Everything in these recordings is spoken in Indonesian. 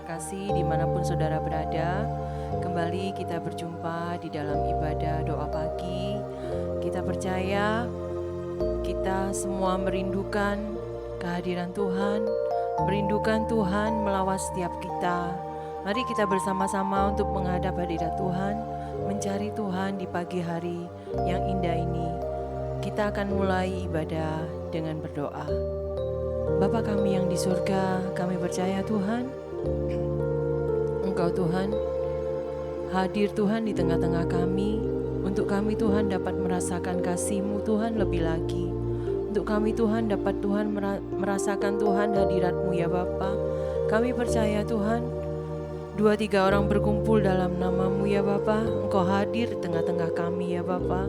kasih dimanapun saudara berada. Kembali kita berjumpa di dalam ibadah doa pagi. Kita percaya kita semua merindukan kehadiran Tuhan, merindukan Tuhan melawat setiap kita. Mari kita bersama-sama untuk menghadap hadirat Tuhan, mencari Tuhan di pagi hari yang indah ini. Kita akan mulai ibadah dengan berdoa. Bapa kami yang di surga, kami percaya Tuhan, Engkau Tuhan, hadir Tuhan di tengah-tengah kami, untuk kami Tuhan dapat merasakan kasih-Mu Tuhan lebih lagi. Untuk kami Tuhan dapat Tuhan merasakan Tuhan hadirat-Mu ya Bapa. Kami percaya Tuhan, 2-3 orang berkumpul dalam nama-Mu ya Bapa, Engkau hadir di tengah-tengah kami ya Bapa.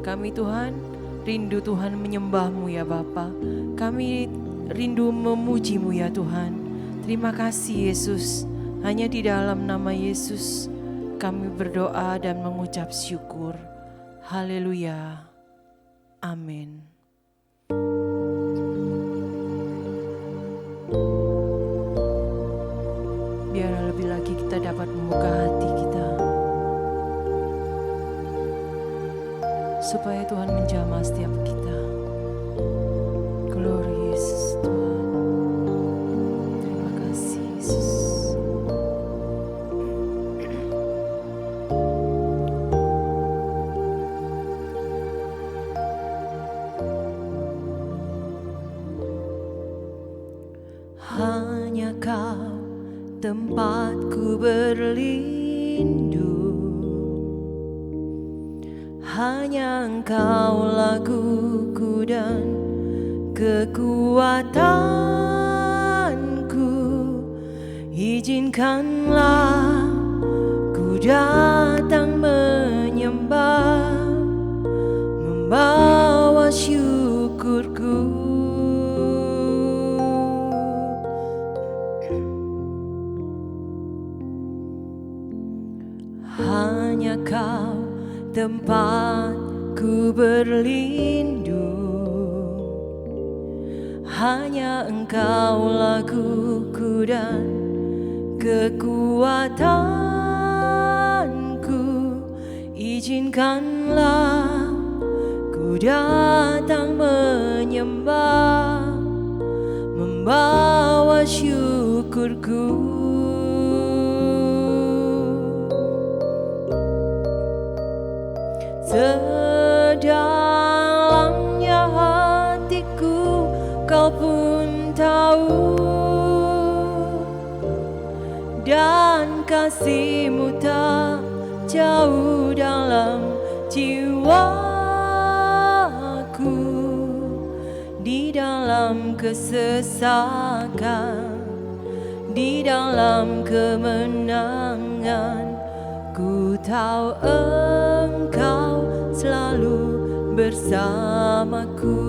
Kami Tuhan rindu Tuhan menyembah-Mu ya Bapa. Kami rindu memuji-Mu ya Tuhan. Terima kasih Yesus. Hanya di dalam nama Yesus kami berdoa dan mengucap syukur. Haleluya. Amin. Biar lebih lagi kita dapat membuka hati kita, supaya Tuhan menjamah setiap kita. Glory Yesus Tuhan. Terima kasih Yesus. Hanya Kau tempatku berlindung, hanya Engkau laguku dan kekuatanku. Izinkanlah ku datang menyembah, membawa syukurku. Hanya Kau tempatku berlindung, hanya Engkau laguku dan kekuatanku. Izinkanlah ku datang menyembah, membawa syukurku. Sedalamnya hatiku Kau pun tahu, dan kasih-Mu tak jauh dalam jiwaku. Di dalam kesesakan, di dalam kemenangan, ku tahu Engkau selalu bersamaku.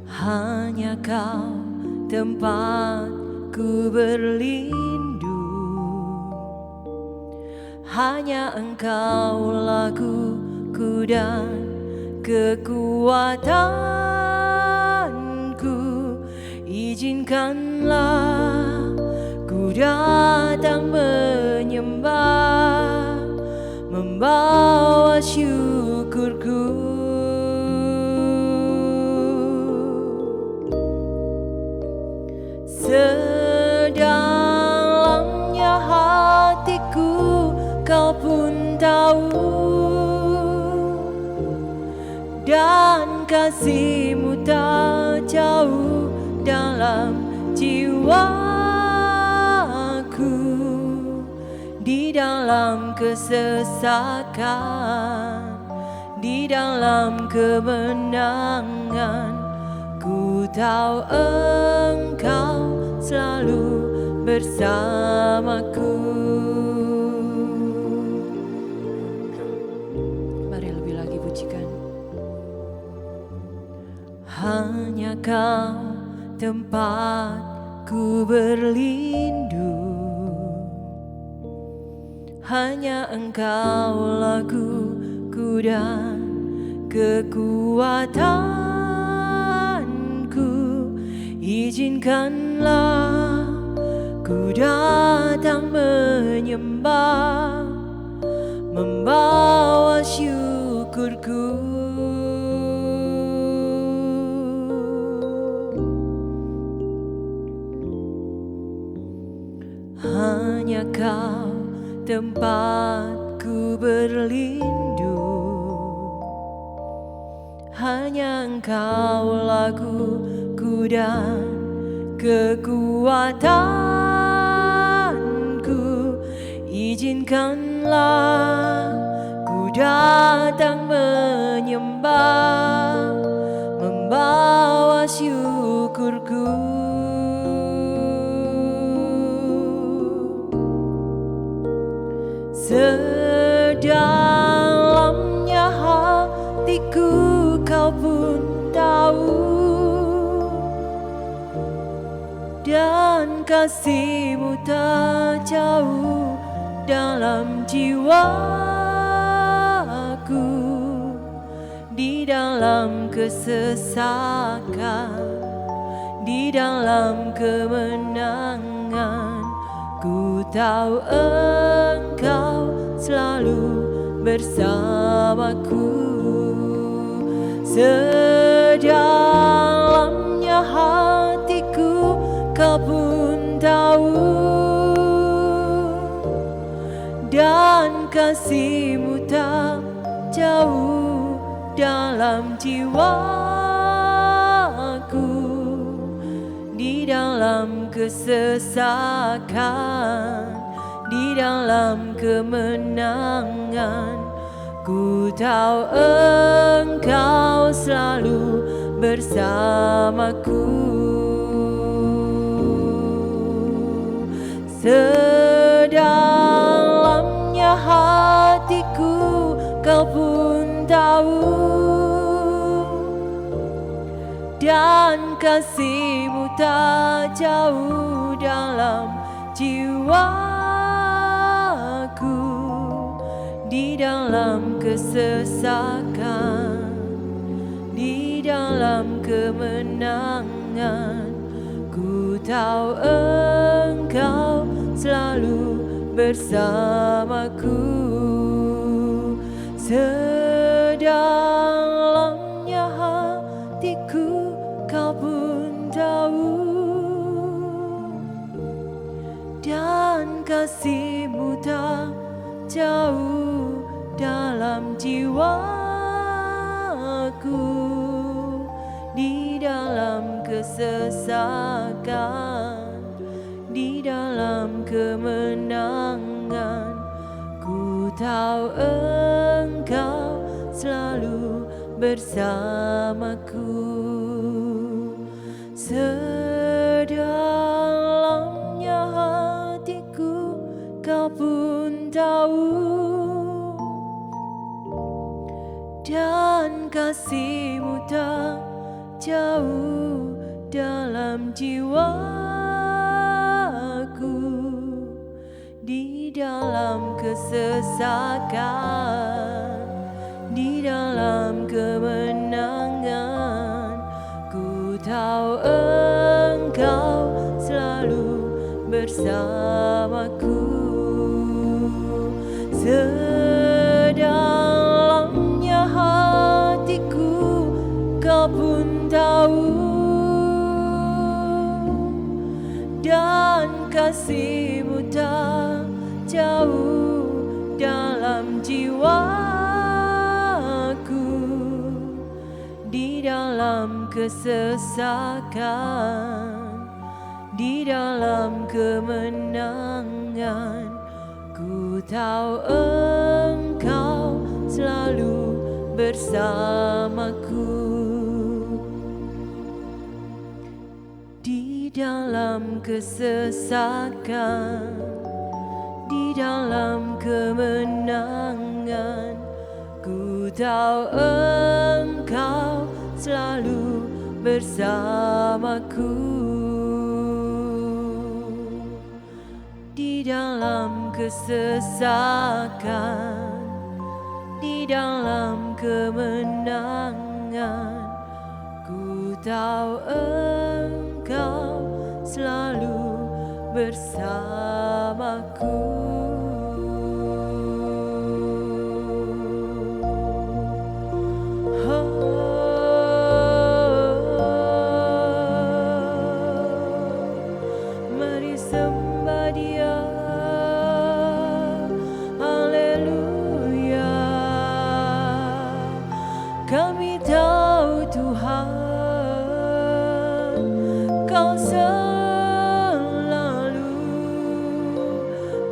Hanya Kau tempatku berlindung, hanya Engkau laguku dan kekuatanku. Izinkanlah ku datang menyembah, membawa syukurku. Sedalamnya hatiku Kau pun tahu, dan kasih-Mu tak jauh dalam jiwaku. Di dalam kesesakan, di dalam kemenangan, ku tahu Engkau selalu bersamaku. Mari lebih lagi pujikan. Hanya Kau tempatku berlindung, hanya Engkau laguku dan kekuatanku, izinkanlah ku datang menyembah, membawa syukurku. Hanya Kau tempatku berlindung, hanya Engkau laguku dan kekuatanku, izinkanlah ku datang menyembah, membawa syukurku. Sedalamnya hatiku Kau pun tahu, dan kasih-Mu tak jauh dalam jiwaku. Di dalam kesesakan, di dalam kemenangan, ku tahu Engkau selalu bersamaku. Sedalamnya hatiku Kau pun tahu, dan kasih-Mu tak jauh dalam jiwaku. Di dalam kesesakan, di dalam kemenangan, ku tahu Engkau selalu bersamaku. Sedalamnya hatiku Kau pun tahu, dan kasih-Mu tak jauh dalam jiwaku. Di dalam kesesakan, di dalam kemenangan, ku tahu Engkau selalu bersamaku. Sedalamnya hatiku Kau pun tahu, dan kasih-Mu tak jauh dalam jiwaku. Di dalam kesesakan, di dalam kemenangan, ku tahu Engkau selalu bersamaku. Sedalamnya hatiku Kau pun tahu, dan kasih-Mu tak jauh dalam jiwaku. Di dalam kesesakan, di dalam kemenangan, ku tahu Engkau selalu bersamaku. Sedalamnya hatiku Kau pun tahu, dan kasih-Mu tak jauh dalam jiwaku. Di dalam kesesakan, di dalam kemenangan, ku tahu Engkau selalu bersamaku. Di dalam kesesakan, di dalam kemenangan, ku tahu Engkau selalu bersamaku. Di dalam kesesakan, di dalam kemenangan. Ku tahu Engkau selalu bersamaku. Mari sembah Dia. Haleluya. Kami tahu Tuhan, Kau selalu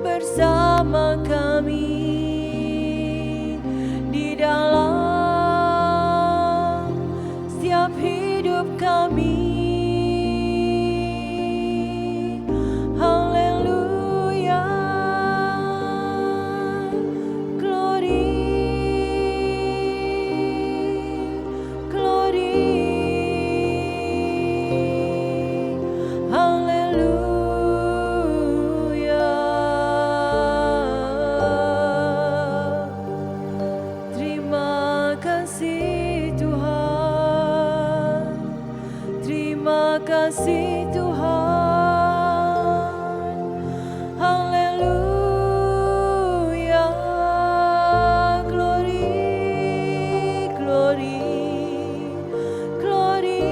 bersama kami di dalam setiap hidup kami. Haleluya. Glory, glory. Haleluya. Terima kasih Tuhan. Terima kasih Tuhan. Haleluya. Glory, glory, glory,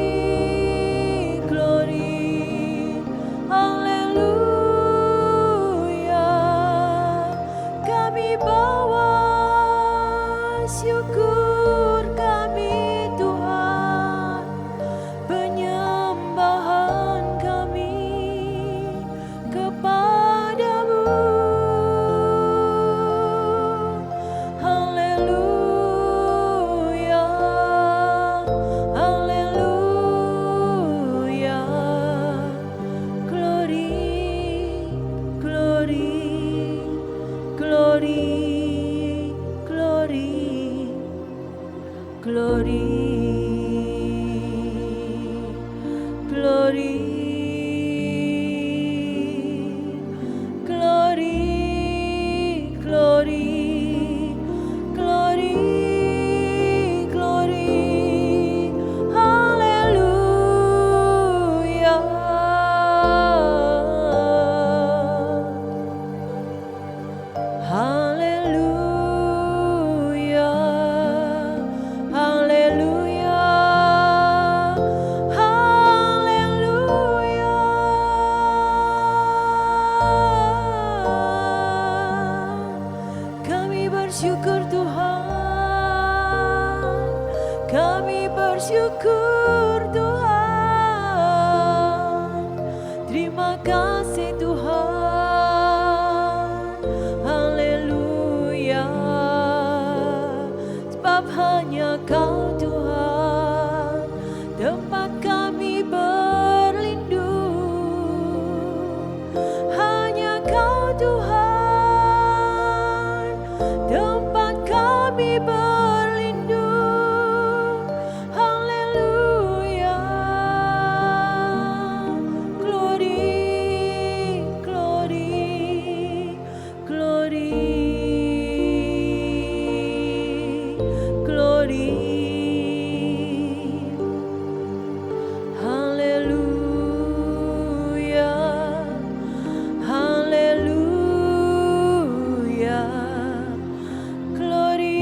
glory. Haleluya. Kami bawa syukur kami Tuhan, penyembahan kami kepadamu. Haleluya, haleluya. Glory, glory, glory, glory, glory, glory, glory, glory, glory, glory. Haleluya. Haleluya. Haleluya. Haleluya. Kami bersyukur Tuhan. Kami bersyukur Tuhan. Terima kasih Tuhan. Haleluya. Sebab hanya Kau Tuhan tempat kami berlindung. Hanya Kau Tuhan tempat kami berlindung. Haleluya. Glory, glory, glory, glory. Haleluya. Haleluya. Glory,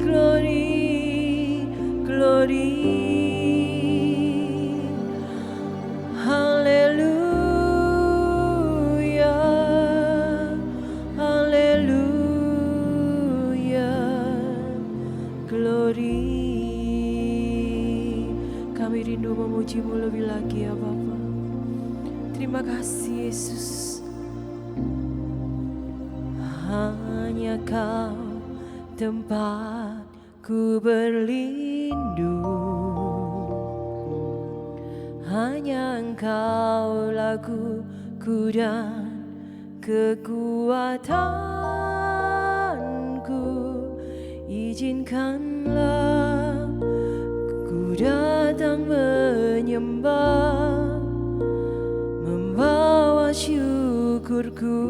glory, glory. Haleluya. Haleluya. Glory. Kami rindu memuji-Mu lebih lagi ya Bapa. Terima kasih Yesus. Hanya Kau tempatku berlindung. Hanya Engkau laguku dan kekuatanku. Izinkanlah ku datang menyembah, membawa syukurku.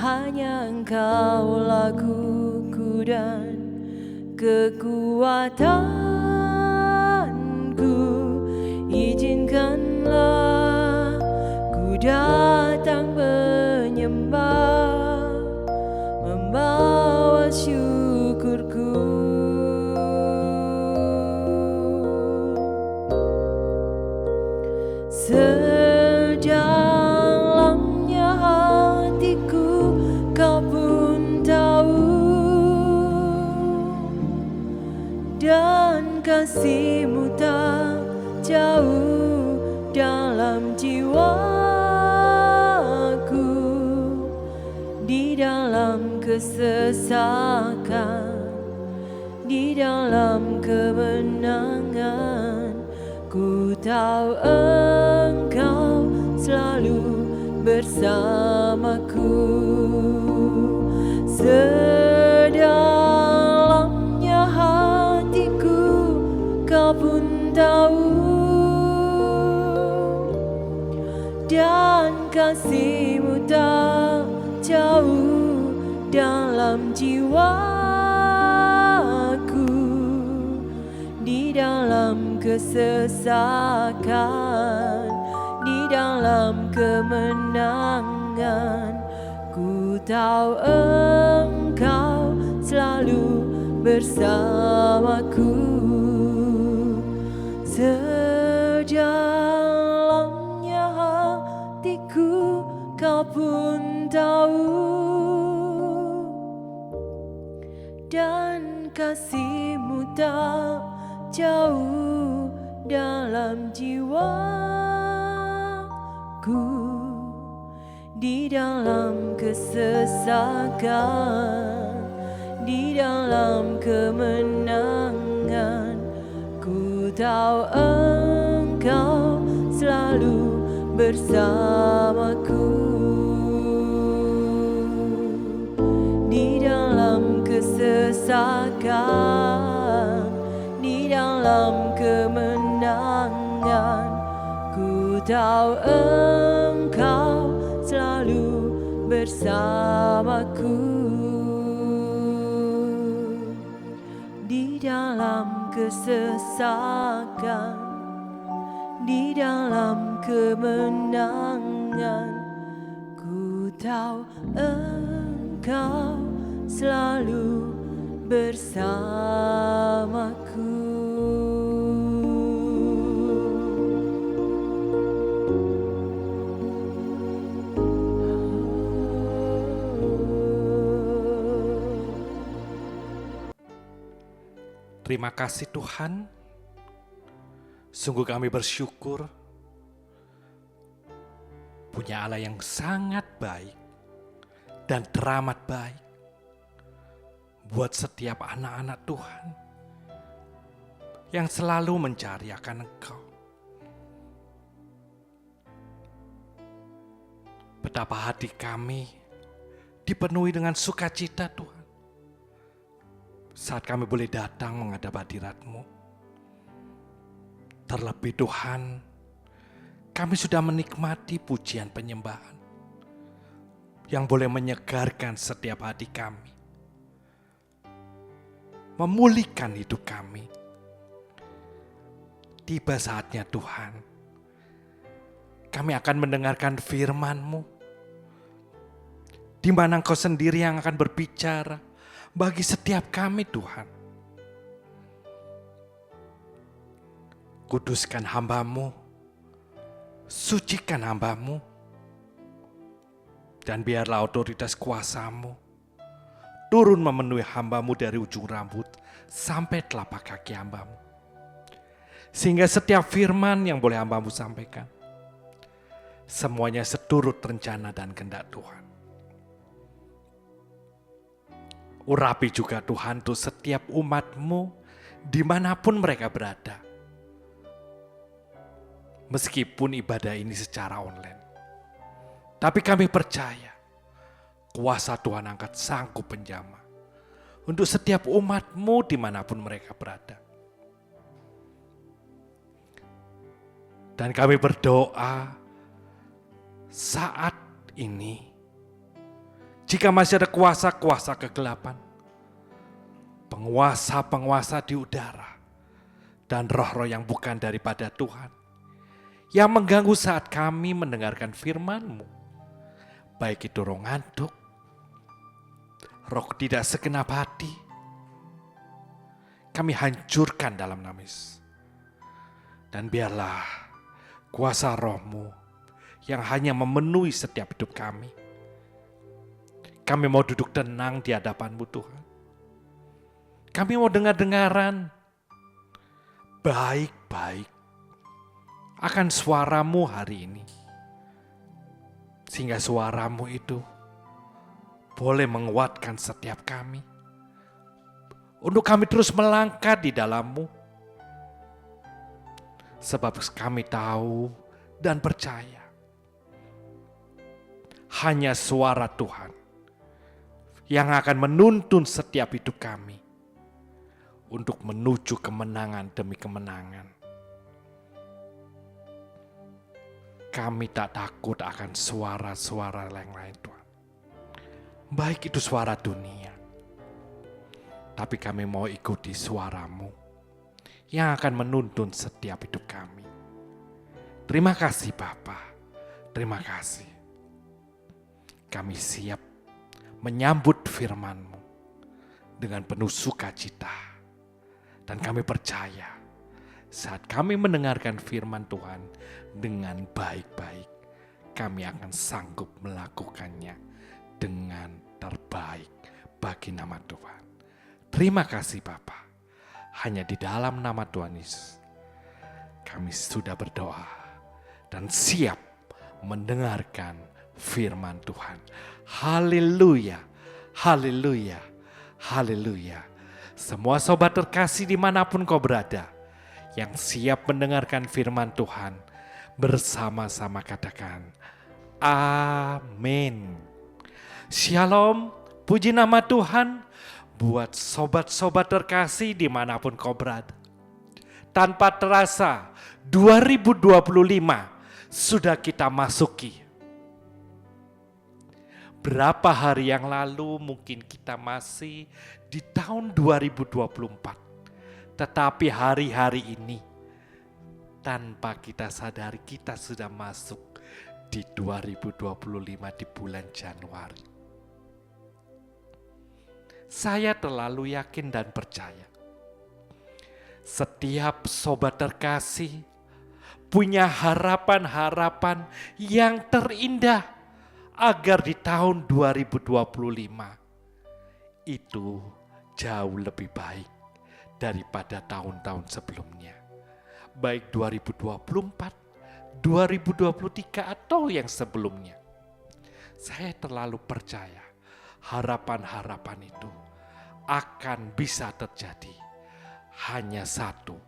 hanya Engkaulah lakuku dan kekuatanku. Izinkanlah ku datang menyembah, membawa syukurku. Sedalamnya hatiku Kau pun tahu, dan kasih-Mu tak jauh dalam jiwaku. Di dalam kesesakan, di dalam kemenangan, ku tahu Engkau selalu bersamaku. Sedalamnya hatiku Kau pun tahu, dan kasih-Mu tak jauh dalam jiwaku. Di dalam kesesakan, di dalam kemenangan, ku tahu Engkau selalu bersamaku. Sedalamnya hatiku Kau pun tahu, dan kasih-Mu tak jauh dalam jiwaku. Di dalam kesesakan, di dalam kemenangan, ku tahu Engkau selalu bersamaku. Di dalam kesesakan, di dalam kemenangan, ku tahu Engkau selalu bersamaku. Di dalam kesesakan, di dalam kemenangan, ku tahu Engkau selalu bersamaku. Terima kasih Tuhan, sungguh kami bersyukur punya Allah yang sangat baik dan teramat baik buat setiap anak-anak Tuhan yang selalu mencari akan Engkau. Betapa hati kami dipenuhi dengan sukacita Tuhan saat kami boleh datang menghadap hadirat-Mu. Terlebih Tuhan, kami sudah menikmati pujian penyembahan yang boleh menyegarkan setiap hati kami, memulihkan hidup kami. Tiba saatnya Tuhan, kami akan mendengarkan firman-Mu, di mana Engkau sendiri yang akan berbicara bagi setiap kami Tuhan. Kuduskan hamba-Mu, sucikan hamba-Mu, dan biarlah otoritas kuasa-Mu turun memenuhi hamba-Mu dari ujung rambut sampai telapak kaki hamba-Mu. Sehingga setiap firman yang boleh hamba-Mu sampaikan, semuanya seturut rencana dan kehendak Tuhan. Urapi juga Tuhan tuh setiap umat-Mu dimanapun mereka berada. Meskipun ibadah ini secara online, tapi kami percaya kuasa Tuhan angkat sanggup penjama untuk setiap umat-Mu dimanapun mereka berada. Dan kami berdoa saat ini, jika masih ada kuasa-kuasa kegelapan, penguasa-penguasa di udara, dan roh-roh yang bukan daripada Tuhan, yang mengganggu saat kami mendengarkan firman-Mu, baik itu roh ngantuk, roh tidak segenap hati, kami hancurkan dalam nama Yesus. Dan biarlah kuasa roh-Mu yang hanya memenuhi setiap hidup kami. Kami mau duduk tenang di hadapan-Mu Tuhan. Kami mau dengar-dengaran baik-baik akan suara-Mu hari ini. Sehingga suara-Mu itu boleh menguatkan setiap kami. Untuk kami terus melangkah di dalam-Mu. Sebab kami tahu dan percaya hanya suara Tuhan yang akan menuntun setiap hidup kami untuk menuju kemenangan demi kemenangan. Kami tak takut akan suara-suara yang lain Tuhan. Baik itu suara dunia, tapi kami mau ikuti suara-Mu yang akan menuntun setiap hidup kami. Terima kasih Bapa, terima kasih. Kami siap menyambut firman-Mu dengan penuh sukacita. Dan kami percaya saat kami mendengarkan firman Tuhan dengan baik-baik, kami akan sanggup melakukannya dengan terbaik bagi nama Tuhan. Terima kasih Bapa. Hanya di dalam nama Tuhan Yesus kami sudah berdoa dan siap mendengarkan firman Tuhan. Haleluya, haleluya, haleluya. Semua sobat terkasih dimanapun kau berada, yang siap mendengarkan firman Tuhan, bersama-sama katakan, amin. Shalom, puji nama Tuhan buat sobat-sobat terkasih dimanapun kau berada. Tanpa terasa 2025 sudah kita masuki. Berapa hari yang lalu mungkin kita masih di tahun 2024. Tetapi hari-hari ini tanpa kita sadari kita sudah masuk di 2025 di bulan Januari. Saya terlalu yakin dan percaya. Setiap sobat terkasih punya harapan-harapan yang terindah agar di tahun 2025 itu jauh lebih baik daripada tahun-tahun sebelumnya. Baik 2024, 2023 atau yang sebelumnya. Saya terlalu percaya harapan-harapan itu akan bisa terjadi hanya satu,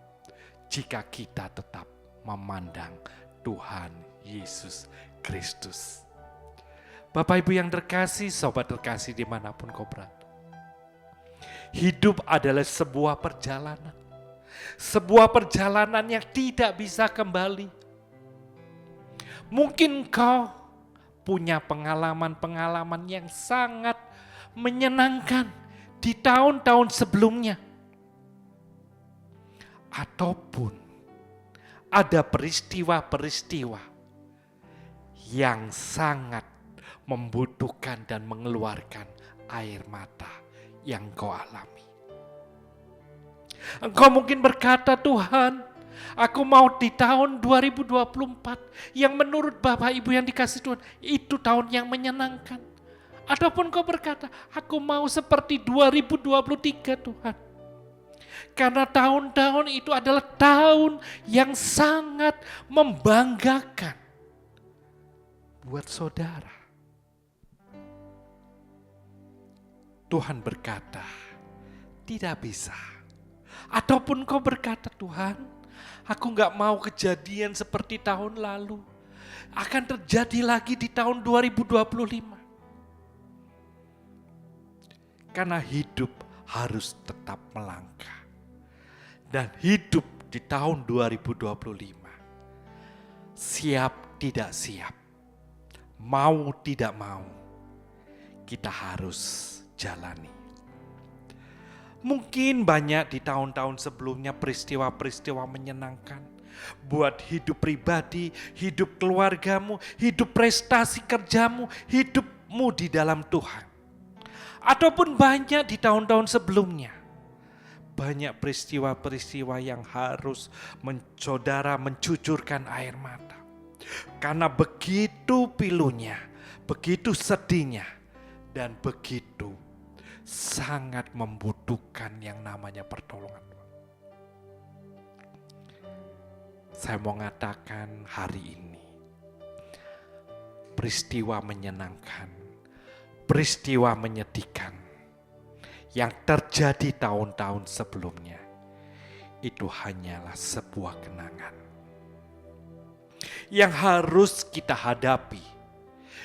jika kita tetap memandang Tuhan Yesus Kristus. Bapak Ibu yang terkasih, sobat terkasih dimanapun kau berada. Hidup adalah sebuah perjalanan. Sebuah perjalanan yang tidak bisa kembali. Mungkin kau punya pengalaman-pengalaman yang sangat menyenangkan di tahun-tahun sebelumnya. Ataupun ada peristiwa-peristiwa yang sangat membutuhkan dan mengeluarkan air mata yang kau alami. Engkau mungkin berkata, Tuhan, aku mau di tahun 2024 yang menurut Bapak Ibu yang dikasih Tuhan, itu tahun yang menyenangkan. Ataupun kau berkata, aku mau seperti 2023 Tuhan. Karena tahun-tahun itu adalah tahun yang sangat membanggakan buat saudara. Tuhan berkata, tidak bisa. Ataupun kau berkata, Tuhan, aku gak mau kejadian seperti tahun lalu. Akan terjadi lagi di tahun 2025. Karena hidup harus tetap melangkah. Dan hidup di tahun 2025. Siap tidak siap. Mau tidak mau. kita harus jalani. Mungkin banyak di tahun-tahun sebelumnya peristiwa-peristiwa menyenangkan buat hidup pribadi, hidup keluargamu, hidup prestasi kerjamu, hidupmu di dalam Tuhan. Ataupun banyak di tahun-tahun sebelumnya, banyak peristiwa-peristiwa yang harus saudara mencucurkan air mata. Karena begitu pilunya, begitu sedihnya, dan begitu sangat membutuhkan yang namanya pertolongan Tuhan. Saya mau mengatakan hari ini, peristiwa menyenangkan, peristiwa menyedihkan yang terjadi tahun-tahun sebelumnya, itu hanyalah sebuah kenangan yang harus kita hadapi,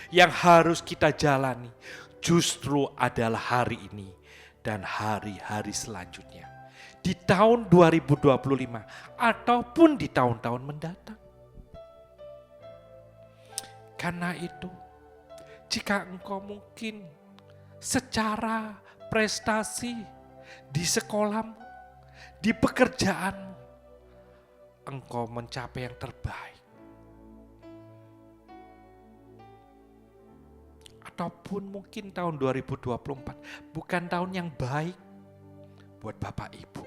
yang harus kita jalani, justru adalah hari ini dan hari-hari selanjutnya. Di tahun 2025 ataupun di tahun-tahun mendatang. Karena itu, jika engkau mungkin secara prestasi di sekolahmu, di pekerjaanmu, engkau mencapai yang terbaik. Ataupun mungkin tahun 2024 bukan tahun yang baik buat Bapak Ibu.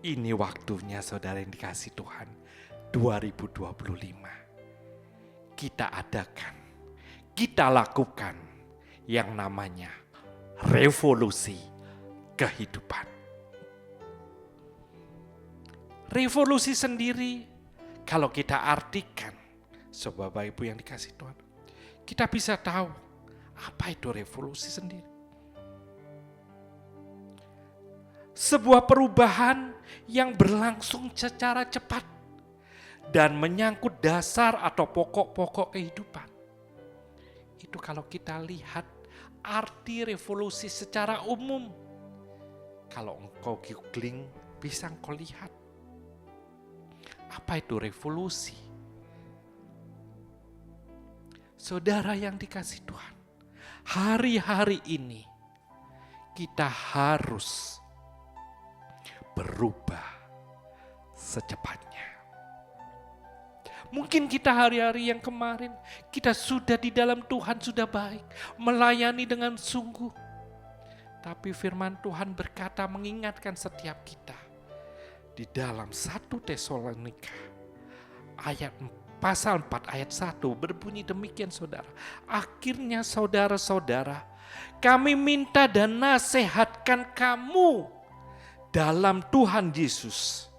Ini waktunya saudara yang dikasih Tuhan, 2025. Kita adakan, kita lakukan yang namanya revolusi kehidupan. Revolusi sendiri kalau kita artikan, Bapak Ibu yang dikasih Tuhan, kita bisa tahu apa itu revolusi sendiri. Sebuah perubahan yang berlangsung secara cepat dan menyangkut dasar atau pokok-pokok kehidupan. Itu kalau kita lihat arti revolusi secara umum. Kalau engkau googling bisa engkau lihat. Apa itu revolusi? Saudara yang dikasih Tuhan, hari-hari ini kita harus berubah secepatnya. Mungkin kita hari-hari yang kemarin, kita sudah di dalam Tuhan sudah baik, melayani dengan sungguh. Tapi firman Tuhan berkata mengingatkan setiap kita. Di dalam 1 Tesalonika pasal 4 ayat 1 berbunyi demikian saudara. Akhirnya saudara-saudara, kami minta dan nasihatkan kamu dalam Tuhan Yesus.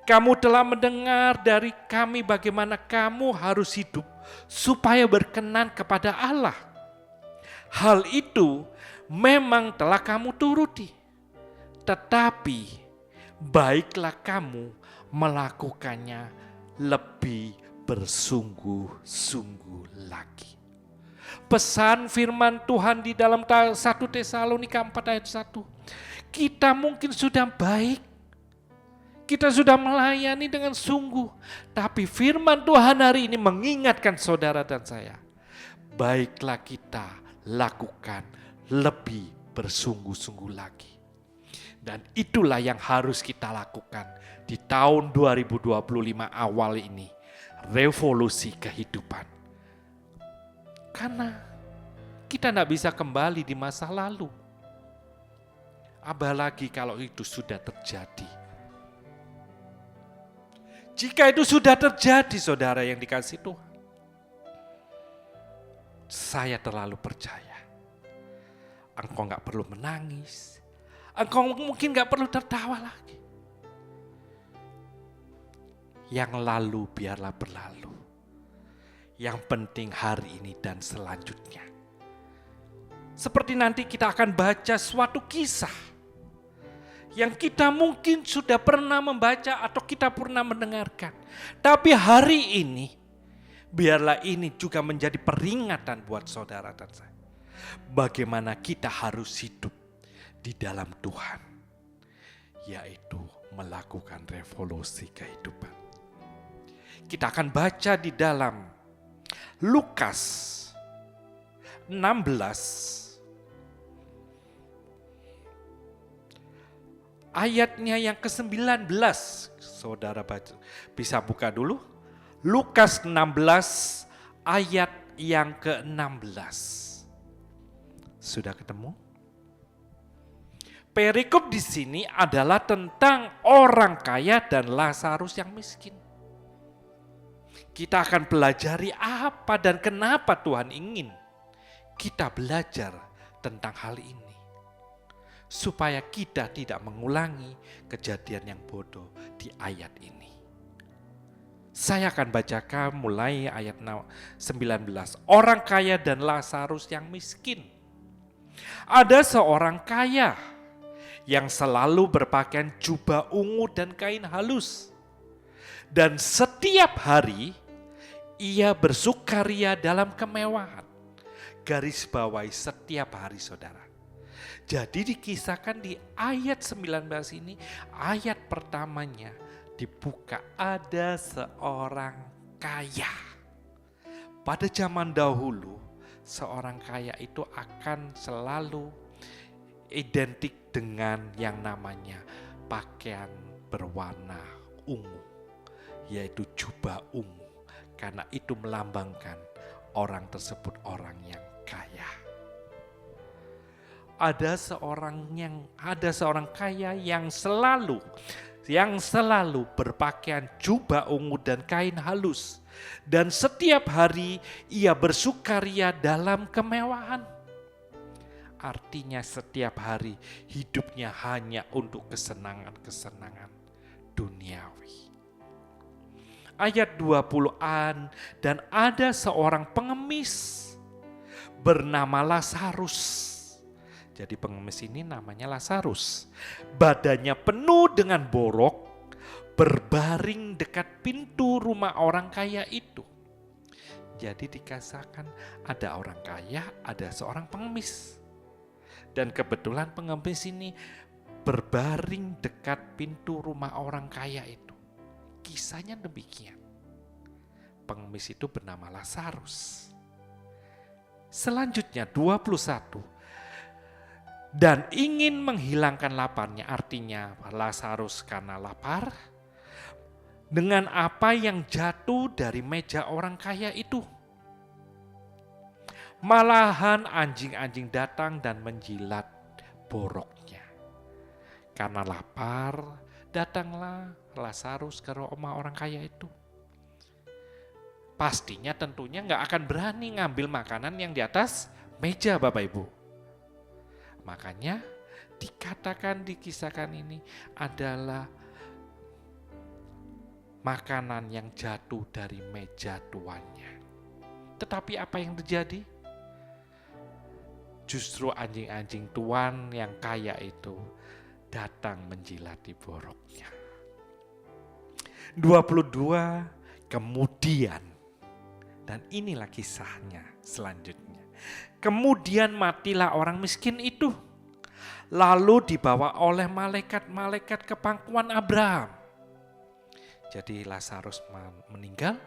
Kamu telah mendengar dari kami bagaimana kamu harus hidup supaya berkenan kepada Allah. Hal itu memang telah kamu turuti. Tetapi baiklah kamu melakukannya lebih bersungguh-sungguh lagi. Pesan firman Tuhan di dalam 1 Tesalonika 4 ayat 1. Kita mungkin sudah baik. Kita sudah melayani dengan sungguh. Tapi firman Tuhan hari ini mengingatkan saudara dan saya. Baiklah kita lakukan lebih bersungguh-sungguh lagi. Dan itulah yang harus kita lakukan di tahun 2025 awal ini. Revolusi kehidupan. Karena kita tidak bisa kembali di masa lalu. Apalagi kalau itu sudah terjadi. Jika itu sudah terjadi, saudara yang dikasih Tuhan, saya terlalu percaya. Engkau gak perlu menangis. Engkau mungkin gak perlu tertawa lagi. Yang lalu biarlah berlalu. Yang penting hari ini dan selanjutnya. Seperti nanti kita akan baca suatu kisah yang kita mungkin sudah pernah membaca atau kita pernah mendengarkan. Tapi hari ini, biarlah ini juga menjadi peringatan buat saudara dan saya. Bagaimana kita harus hidup di dalam Tuhan. Yaitu melakukan revolusi kehidupan. Kita akan baca di dalam Lukas ayatnya yang ke-19. Saudara baca, bisa buka dulu. Lukas 16 ayat yang ke-16. Sudah ketemu? Perikop di sini adalah tentang orang kaya dan Lazarus yang miskin. Kita akan pelajari apa dan kenapa Tuhan ingin kita belajar tentang hal ini. Supaya kita tidak mengulangi kejadian yang bodoh di ayat ini. Saya akan bacakan mulai ayat 19. Orang kaya dan Lazarus yang miskin. Ada seorang kaya yang selalu berpakaian jubah ungu dan kain halus. Dan setiap hari ia bersukaria dalam kemewahan. Garis bawahi setiap hari, saudara. Jadi dikisahkan di ayat 19 ini, ayat pertamanya dibuka, ada seorang kaya. Pada zaman dahulu, seorang kaya itu akan selalu identik dengan yang namanya pakaian berwarna ungu, yaitu jubah ungu, karena itu melambangkan orang tersebut orang yang kaya. Ada seorang kaya yang selalu berpakaian jubah ungu dan kain halus, dan setiap hari ia bersukaria dalam kemewahan. Artinya setiap hari hidupnya hanya untuk kesenangan-kesenangan duniawi. Ayat 20-an, dan ada seorang pengemis bernama Lazarus. Jadi pengemis ini namanya Lazarus. Badannya penuh dengan borok, berbaring dekat pintu rumah orang kaya itu. Jadi dikasahkan ada orang kaya, ada seorang pengemis. Dan kebetulan pengemis ini berbaring dekat pintu rumah orang kaya itu. Kisahnya demikian. Pengemis itu bernama Lazarus. Selanjutnya 21. Dan ingin menghilangkan laparnya, artinya Lazarus karena lapar, dengan apa yang jatuh dari meja orang kaya itu. Malahan anjing-anjing datang dan menjilat boroknya. Karena lapar, datanglah Lazarus ke rumah orang kaya itu. Pastinya tentunya gak akan berani ngambil makanan yang di atas meja, Bapak Ibu. Makanya dikisahkan ini adalah makanan yang jatuh dari meja tuannya. Tetapi apa yang terjadi? Justru anjing-anjing tuan yang kaya itu datang menjilati boroknya. 22 kemudian, dan inilah kisahnya selanjutnya. Kemudian matilah orang miskin itu, lalu dibawa oleh malaikat-malaikat ke pangkuan Abraham. Jadi Lazarus meninggal,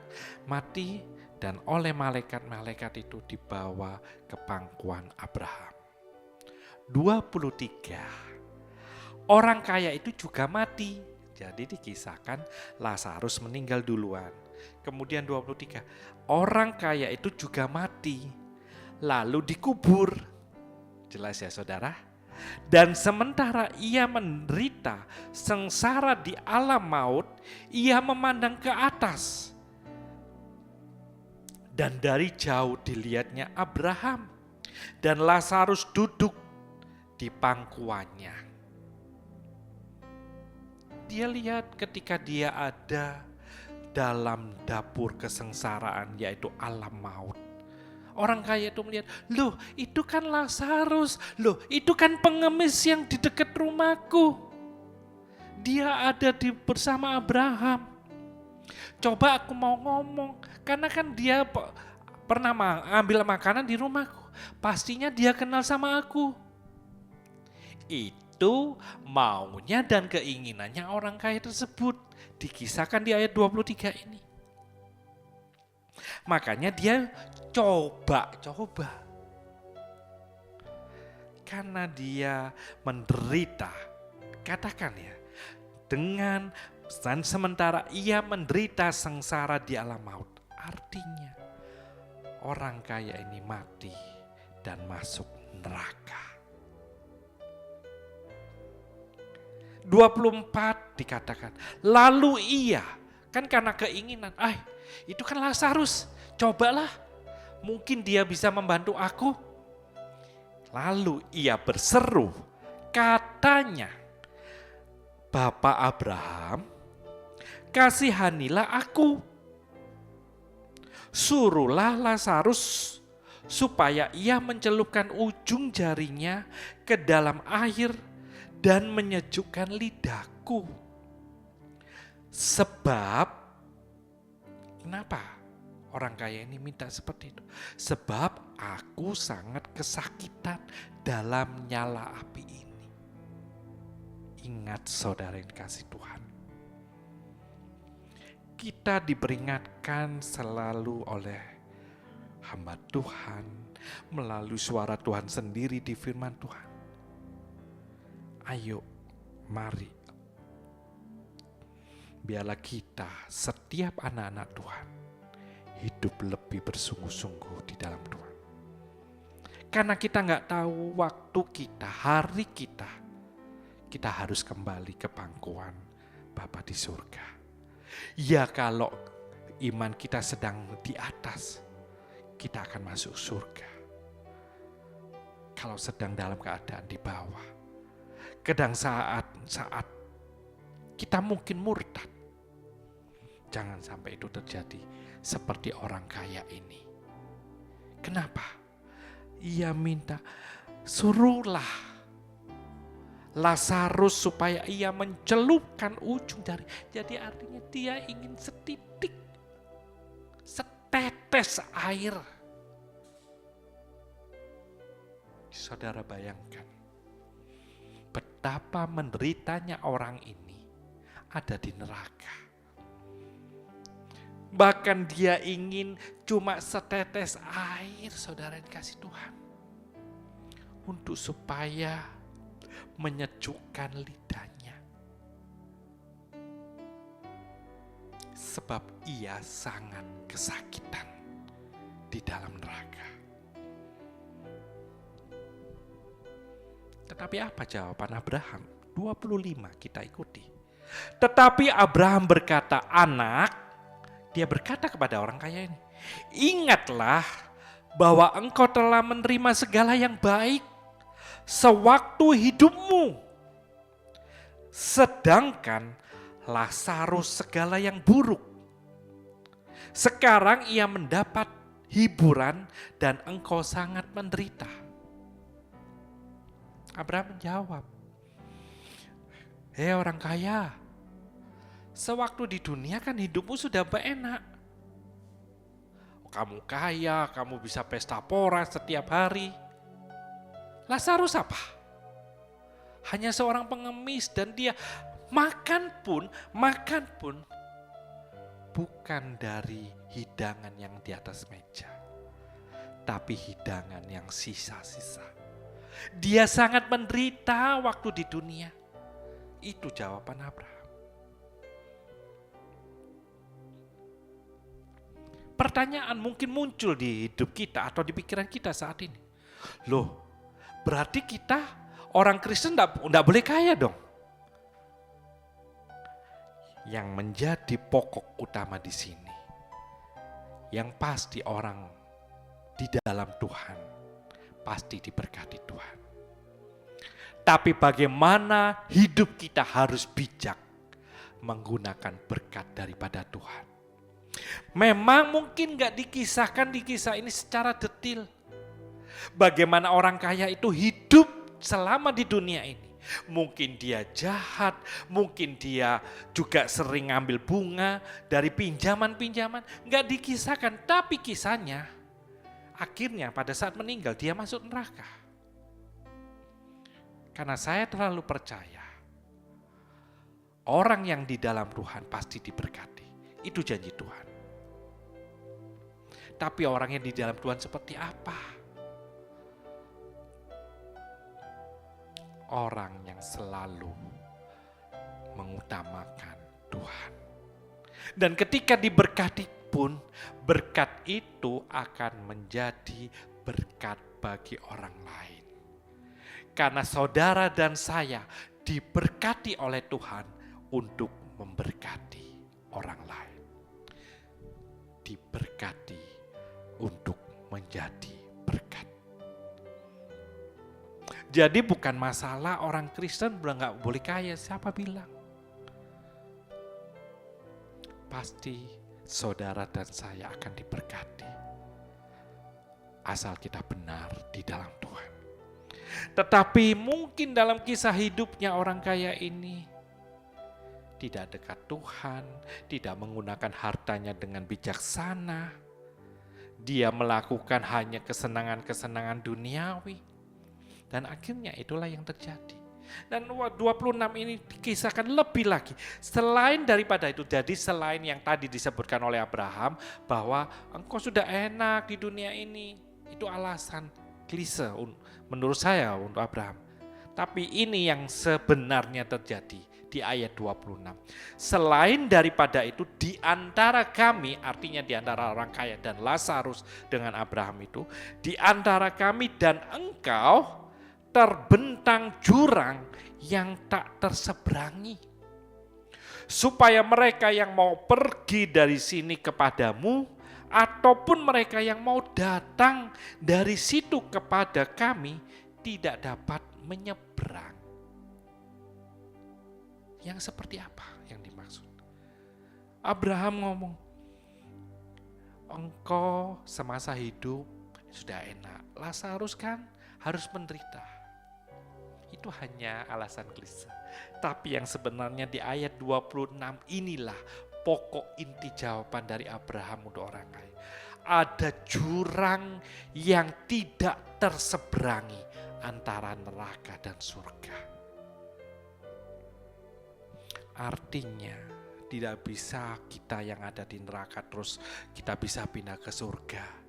mati, dan oleh malaikat-malaikat itu dibawa ke pangkuan Abraham. 23. Orang kaya itu juga mati. Jadi dikisahkan Lazarus meninggal duluan. Kemudian 23. Orang kaya itu juga mati, lalu dikubur. Jelas ya saudara? Dan sementara ia menderita sengsara di alam maut, ia memandang ke atas. Dan dari jauh dilihatnya Abraham dan Lazarus duduk di pangkuannya. Dia lihat ketika dia ada dalam dapur kesengsaraan, yaitu alam maut. Orang kaya itu melihat, loh itu kan Lazarus, loh itu kan pengemis yang di dekat rumahku. Dia ada bersama Abraham. Coba aku mau ngomong, karena kan dia pernah ambil makanan di rumahku. Pastinya dia kenal sama aku. Itu maunya dan keinginannya orang kaya tersebut. Dikisahkan di ayat 23 ini. Makanya dia coba. karena dia menderita, katakan ya, dan sementara ia menderita sengsara di alam maut. Artinya orang kaya ini mati dan masuk neraka. 24 dikatakan, lalu ia, kan karena keinginan, itu kan Lazarus, cobalah, mungkin dia bisa membantu aku. Lalu ia berseru, katanya, Bapak Abraham, kasihanilah aku. Suruhlah Lazarus supaya ia mencelupkan ujung jarinya ke dalam air dan menyejukkan lidahku. Sebab, kenapa orang kaya ini minta seperti itu? Sebab aku sangat kesakitan dalam nyala api ini. Ingat saudara yang dikasih Tuhan, kita diperingatkan selalu oleh hamba Tuhan melalui suara Tuhan sendiri di firman Tuhan. Ayo, mari, biarlah kita setiap anak-anak Tuhan hidup lebih bersungguh-sungguh di dalam Tuhan. Karena kita nggak tahu waktu kita, hari kita harus kembali ke pangkuan Bapa di surga. Ya kalau iman kita sedang di atas, kita akan masuk surga. Kalau sedang dalam keadaan di bawah, kadang saat kita mungkin murtad. Jangan sampai itu terjadi seperti orang kaya ini. Kenapa? Ia minta, suruhlah Lazarus supaya ia mencelupkan ujung jari. Jadi artinya dia ingin setitik, setetes air. Saudara bayangkan betapa menderitanya orang ini ada di neraka. Bahkan dia ingin cuma setetes air, saudara yang dikasih Tuhan, untuk supaya menyejukkan lidahnya. Sebab ia sangat kesakitan di dalam neraka. Tetapi apa jawaban Abraham? 25 kita ikuti. Tetapi Abraham berkata, dia berkata kepada orang kaya ini, ingatlah bahwa engkau telah menerima segala yang baik sewaktu hidupmu, sedangkan Lazarus segala yang buruk. Sekarang ia mendapat hiburan dan engkau sangat menderita. Abraham menjawab, hei orang kaya, sewaktu di dunia kan hidupmu sudah enak. Kamu kaya, kamu bisa pesta pora setiap hari. Lazarus apa? Hanya seorang pengemis dan dia makan pun bukan dari hidangan yang di atas meja, tapi hidangan yang sisa-sisa. Dia sangat menderita waktu di dunia. Itu jawaban Abraham. Pertanyaan mungkin muncul di hidup kita atau di pikiran kita saat ini. Loh, berarti kita orang Kristen enggak boleh kaya dong. Yang menjadi pokok utama di sini, yang pasti orang di dalam Tuhan pasti diberkati Tuhan. Tapi bagaimana hidup kita harus bijak menggunakan berkat daripada Tuhan. Memang mungkin gak dikisahkan di kisah ini secara detail. Bagaimana orang kaya itu hidup selama di dunia ini. Mungkin dia jahat, mungkin dia juga sering ngambil bunga dari pinjaman-pinjaman. Gak dikisahkan, tapi kisahnya akhirnya pada saat meninggal dia masuk neraka. Karena saya terlalu percaya orang yang di dalam Tuhan pasti diberkati. Itu janji Tuhan. Tapi orang yang di dalam Tuhan seperti apa? orang yang selalu mengutamakan Tuhan. Dan ketika diberkati pun, berkat itu akan menjadi berkat bagi orang lain. Karena saudara dan saya diberkati oleh Tuhan untuk memberkati orang lain. Diberkati untuk menjadi berkat. Jadi bukan masalah orang Kristen nggak boleh kaya, siapa bilang? Pasti saudara dan saya akan diberkati. Asal kita benar di dalam Tuhan. Tetapi mungkin dalam kisah hidupnya orang kaya ini tidak dekat Tuhan, tidak menggunakan hartanya dengan bijaksana. Dia melakukan hanya kesenangan-kesenangan duniawi. Dan akhirnya itulah yang terjadi. Dan 26 ini dikisahkan lebih lagi. Selain daripada itu, jadi selain yang tadi disebutkan oleh Abraham, bahwa engkau sudah enak di dunia ini. Itu alasan klise menurut saya untuk Abraham. Tapi ini yang sebenarnya terjadi di ayat 26. Selain daripada itu, di antara kami, artinya di antara orang kaya dan Lazarus dengan Abraham itu, di antara kami dan engkau terbentang jurang yang tak terseberangi. Supaya mereka yang mau pergi dari sini kepadamu, ataupun mereka yang mau datang dari situ kepada kami, tidak dapat menyeberang. Yang seperti apa yang dimaksud? Abraham ngomong, engkau semasa hidup sudah enak, Lazarus kan harus menderita. Itu hanya alasan klise. Tapi yang sebenarnya di ayat 26 inilah pokok inti jawaban dari Abraham untuk orang kaya. Ada jurang yang tidak terseberangi antara neraka dan surga. Artinya tidak bisa kita yang ada di neraka terus kita bisa pindah ke surga.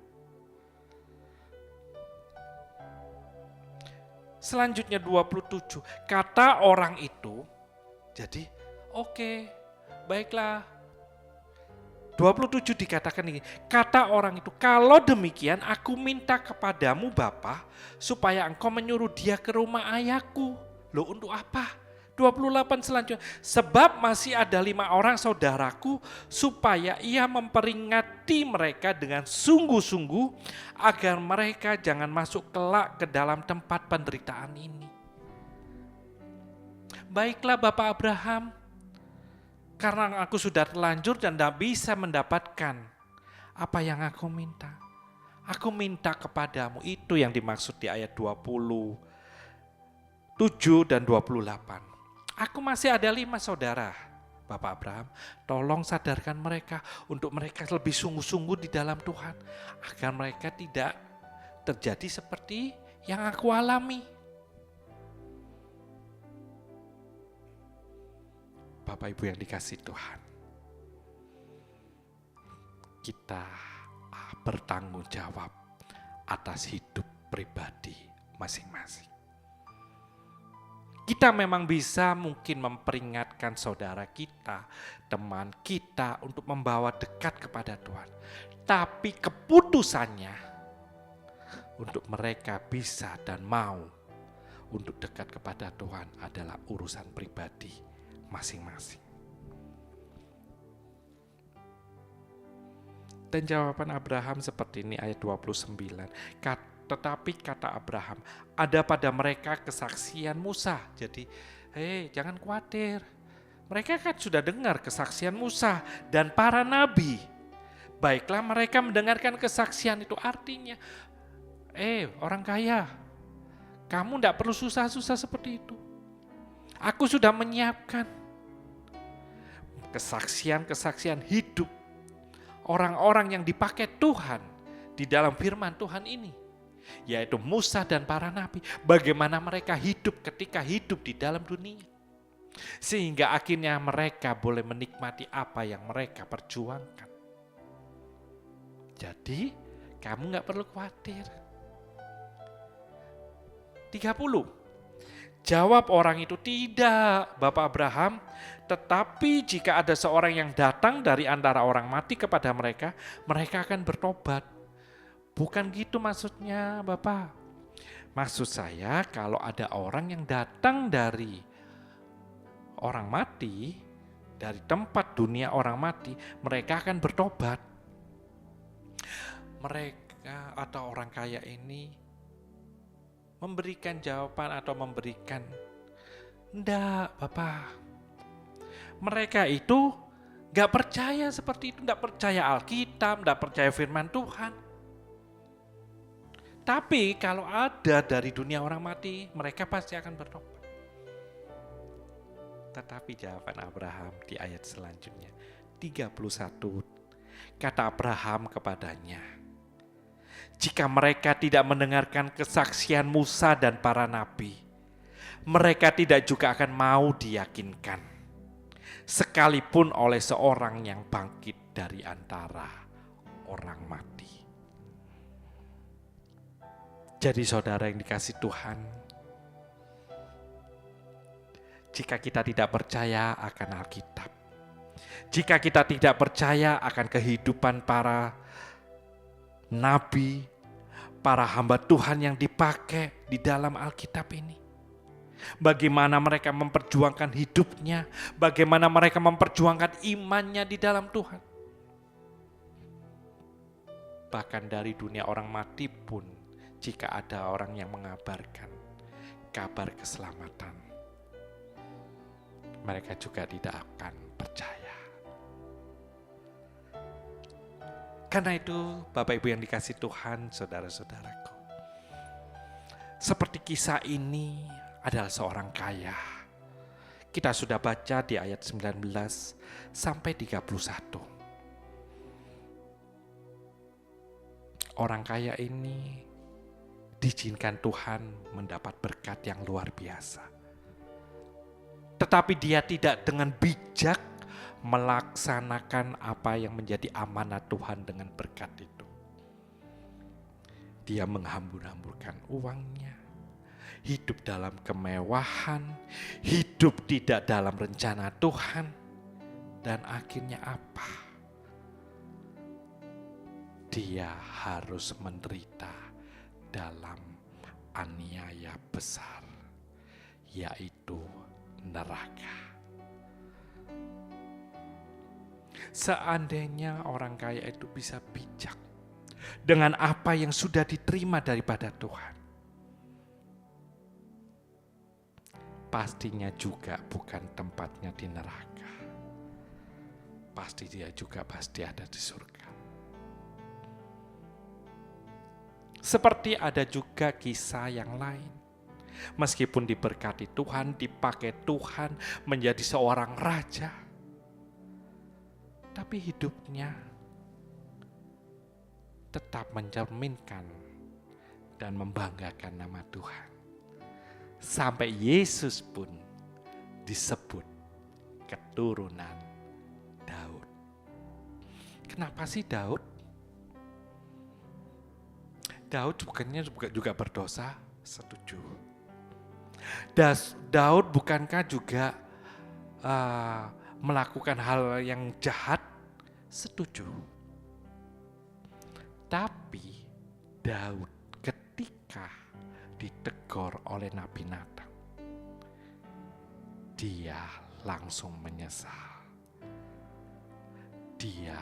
Selanjutnya 27, kata orang itu, jadi oke, baiklah. 27 dikatakan ini, kata orang itu, kalau demikian aku minta kepadamu Bapa, supaya engkau menyuruh dia ke rumah ayahku. Loh untuk apa? 28 selanjutnya, sebab masih ada 5 orang saudaraku, supaya ia memperingati mereka dengan sungguh-sungguh, agar mereka jangan masuk kelak ke dalam tempat penderitaan ini. Baiklah Bapak Abraham, karena aku sudah terlanjur dan tidak bisa mendapatkan apa yang aku minta. Aku minta kepadamu, itu yang dimaksud di ayat 27 dan 28. Aku masih ada 5 saudara, Bapak Abraham, tolong sadarkan mereka untuk mereka lebih sungguh-sungguh di dalam Tuhan, agar mereka tidak terjadi seperti yang aku alami. Bapak Ibu yang dikasihi Tuhan, kita bertanggung jawab atas hidup pribadi masing-masing. Kita memang bisa mungkin memperingatkan saudara kita, teman kita untuk membawa dekat kepada Tuhan. Tapi keputusannya untuk mereka bisa dan mau untuk dekat kepada Tuhan adalah urusan pribadi masing-masing. Dan jawaban Abraham seperti ini ayat 29. Tetapi kata Abraham, ada pada mereka kesaksian Musa. Jadi, jangan khawatir. Mereka kan sudah dengar kesaksian Musa dan para nabi. Baiklah mereka mendengarkan kesaksian itu, artinya, orang kaya, kamu tidak perlu susah-susah seperti itu. Aku sudah menyiapkan kesaksian-kesaksian hidup orang-orang yang dipakai Tuhan di dalam firman Tuhan ini. Yaitu Musa dan para nabi, bagaimana mereka hidup ketika hidup di dalam dunia. Sehingga akhirnya mereka boleh menikmati apa yang mereka perjuangkan. Jadi kamu gak perlu khawatir. 30. Jawab orang itu, tidak Bapak Abraham, tetapi jika ada seorang yang datang dari antara orang mati kepada mereka, mereka akan bertobat. Bukan gitu maksudnya Bapak. Maksud saya kalau ada orang yang datang dari orang mati, dari tempat dunia orang mati, mereka akan bertobat. Mereka atau orang kaya ini memberikan jawaban atau memberikan, enggak Bapak. Mereka itu gak percaya seperti itu, gak percaya Alkitab, gak percaya firman Tuhan. Tapi kalau ada dari dunia orang mati, mereka pasti akan bertobat. Tetapi jawaban Abraham di ayat selanjutnya, 31, kata Abraham kepadanya, jika mereka tidak mendengarkan kesaksian Musa dan para nabi, mereka tidak juga akan mau diyakinkan, sekalipun oleh seorang yang bangkit dari antara orang mati. Jadi saudara yang dikasih Tuhan, jika kita tidak percaya akan Alkitab, jika kita tidak percaya akan kehidupan para nabi, para hamba Tuhan yang dipakai di dalam Alkitab ini, bagaimana mereka memperjuangkan hidupnya, bagaimana mereka memperjuangkan imannya di dalam Tuhan. Bahkan dari dunia orang mati pun, jika ada orang yang mengabarkan kabar keselamatan, mereka juga tidak akan percaya. Karena itu Bapak Ibu yang dikasih Tuhan, saudara-saudaraku, seperti kisah ini adalah seorang kaya. Kita sudah baca di ayat 19 sampai 31. Orang kaya ini diizinkan Tuhan mendapat berkat yang luar biasa. Tetapi dia tidak dengan bijak melaksanakan apa yang menjadi amanat Tuhan dengan berkat itu. Dia menghambur-hamburkan uangnya, hidup dalam kemewahan, hidup tidak dalam rencana Tuhan, dan akhirnya apa? Dia harus menderita dalam aniaya besar, yaitu neraka. Seandainya orang kaya itu bisa bijak dengan apa yang sudah diterima daripada Tuhan, pastinya juga bukan tempatnya di neraka. Pasti dia juga pasti ada di surga. Seperti ada juga kisah yang lain. Meskipun diberkati Tuhan, dipakai Tuhan menjadi seorang raja, tapi hidupnya tetap mencerminkan dan membanggakan nama Tuhan. Sampai Yesus pun disebut keturunan Daud. Kenapa sih Daud? Daud bukannya juga berdosa? Setuju. Daud bukankah juga melakukan hal yang jahat? Setuju. Tapi Daud ketika ditegur oleh Nabi Nathan, dia langsung menyesal. Dia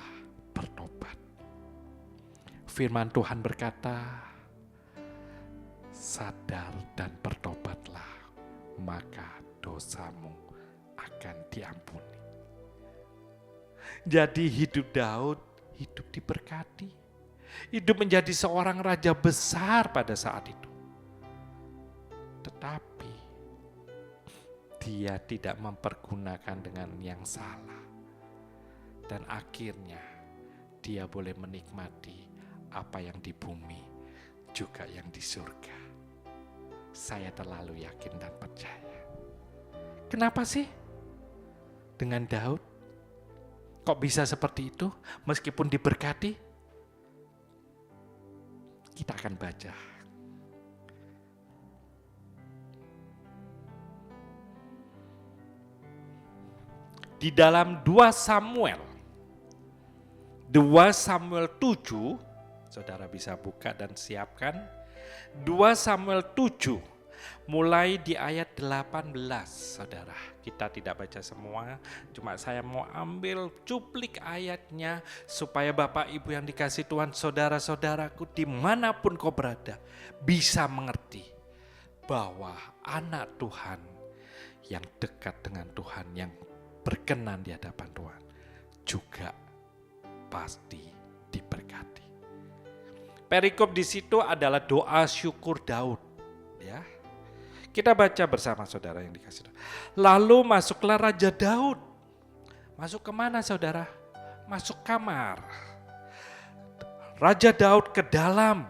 bertobat. Firman Tuhan berkata, sadar dan bertobatlah, maka dosamu akan diampuni. Jadi hidup Daud, hidup diberkati. Hidup menjadi seorang raja besar pada saat itu. Tetapi dia tidak mempergunakan dengan yang salah. Dan akhirnya dia boleh menikmati apa yang di bumi, juga yang di surga. Saya terlalu yakin dan percaya. Kenapa sih dengan Daud kok bisa seperti itu meskipun diberkati? Kita akan baca. di dalam 2 Samuel 7, saudara bisa buka dan siapkan. 2 Samuel 7 mulai di ayat 18, saudara. Kita tidak baca semua, cuma saya mau ambil cuplik ayatnya supaya Bapak Ibu yang dikasih Tuhan, saudara-saudaraku dimanapun kau berada, bisa mengerti bahwa anak Tuhan yang dekat dengan Tuhan, yang berkenan di hadapan Tuhan, juga pasti diberkati. Perikop di situ adalah doa syukur Daud, ya. Kita baca bersama saudara yang dikasih Tuhan. Lalu masuklah Raja Daud. Masuk kemana saudara? Masuk kamar. Raja Daud ke dalam.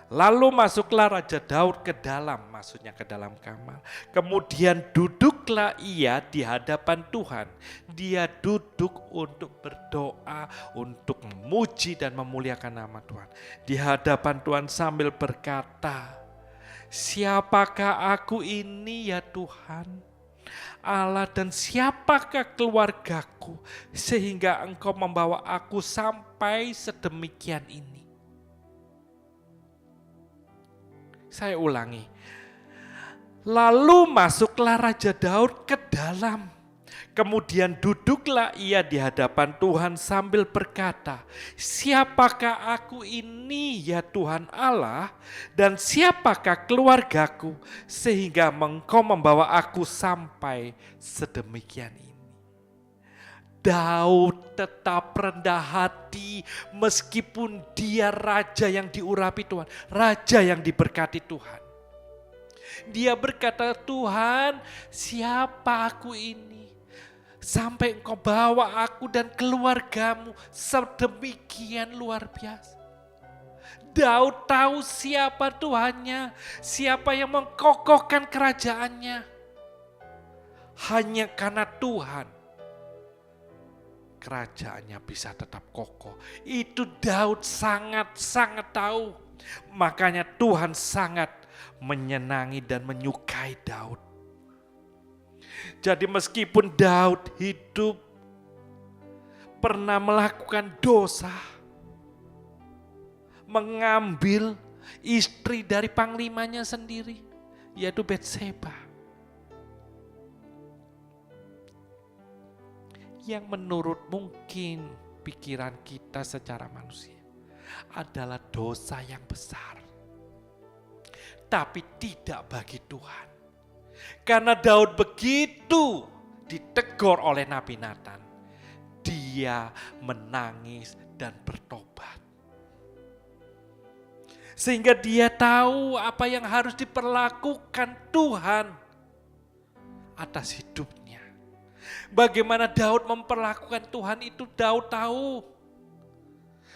Lalu masuklah Raja Daud ke dalam, maksudnya ke dalam kamar. Kemudian duduklah ia di hadapan Tuhan. Dia duduk untuk berdoa, untuk memuji dan memuliakan nama Tuhan. Di hadapan Tuhan sambil berkata, siapakah aku ini ya Tuhan Allah, dan siapakah keluargaku sehingga Engkau membawa aku sampai sedemikian ini. Saya ulangi. Lalu masuklah Raja Daud ke dalam. Kemudian duduklah ia di hadapan Tuhan sambil berkata, siapakah aku ini ya Tuhan Allah, dan siapakah keluargaku sehingga Engkau membawa aku sampai sedemikian ini. Daud tetap rendah hati meskipun dia raja yang diurapi Tuhan, raja yang diberkati Tuhan. Dia berkata, Tuhan, siapa aku ini sampai Engkau bawa aku dan keluargamu sedemikian luar biasa. Daud tahu siapa Tuhannya, siapa yang mengkokohkan kerajaannya. Hanya karena Tuhan, kerajaannya bisa tetap kokoh. Itu Daud sangat-sangat tahu. Makanya Tuhan sangat menyenangi dan menyukai Daud. Jadi meskipun Daud hidup pernah melakukan dosa, mengambil istri dari panglimanya sendiri, yaitu Batseba, yang menurut mungkin pikiran kita secara manusia adalah dosa yang besar, tapi tidak bagi Tuhan. Karena Daud begitu ditegur oleh Nabi Nathan, dia menangis dan bertobat. Sehingga dia tahu apa yang harus diperlakukan Tuhan atas hidupnya. Bagaimana Daud memperlakukan Tuhan itu Daud tahu.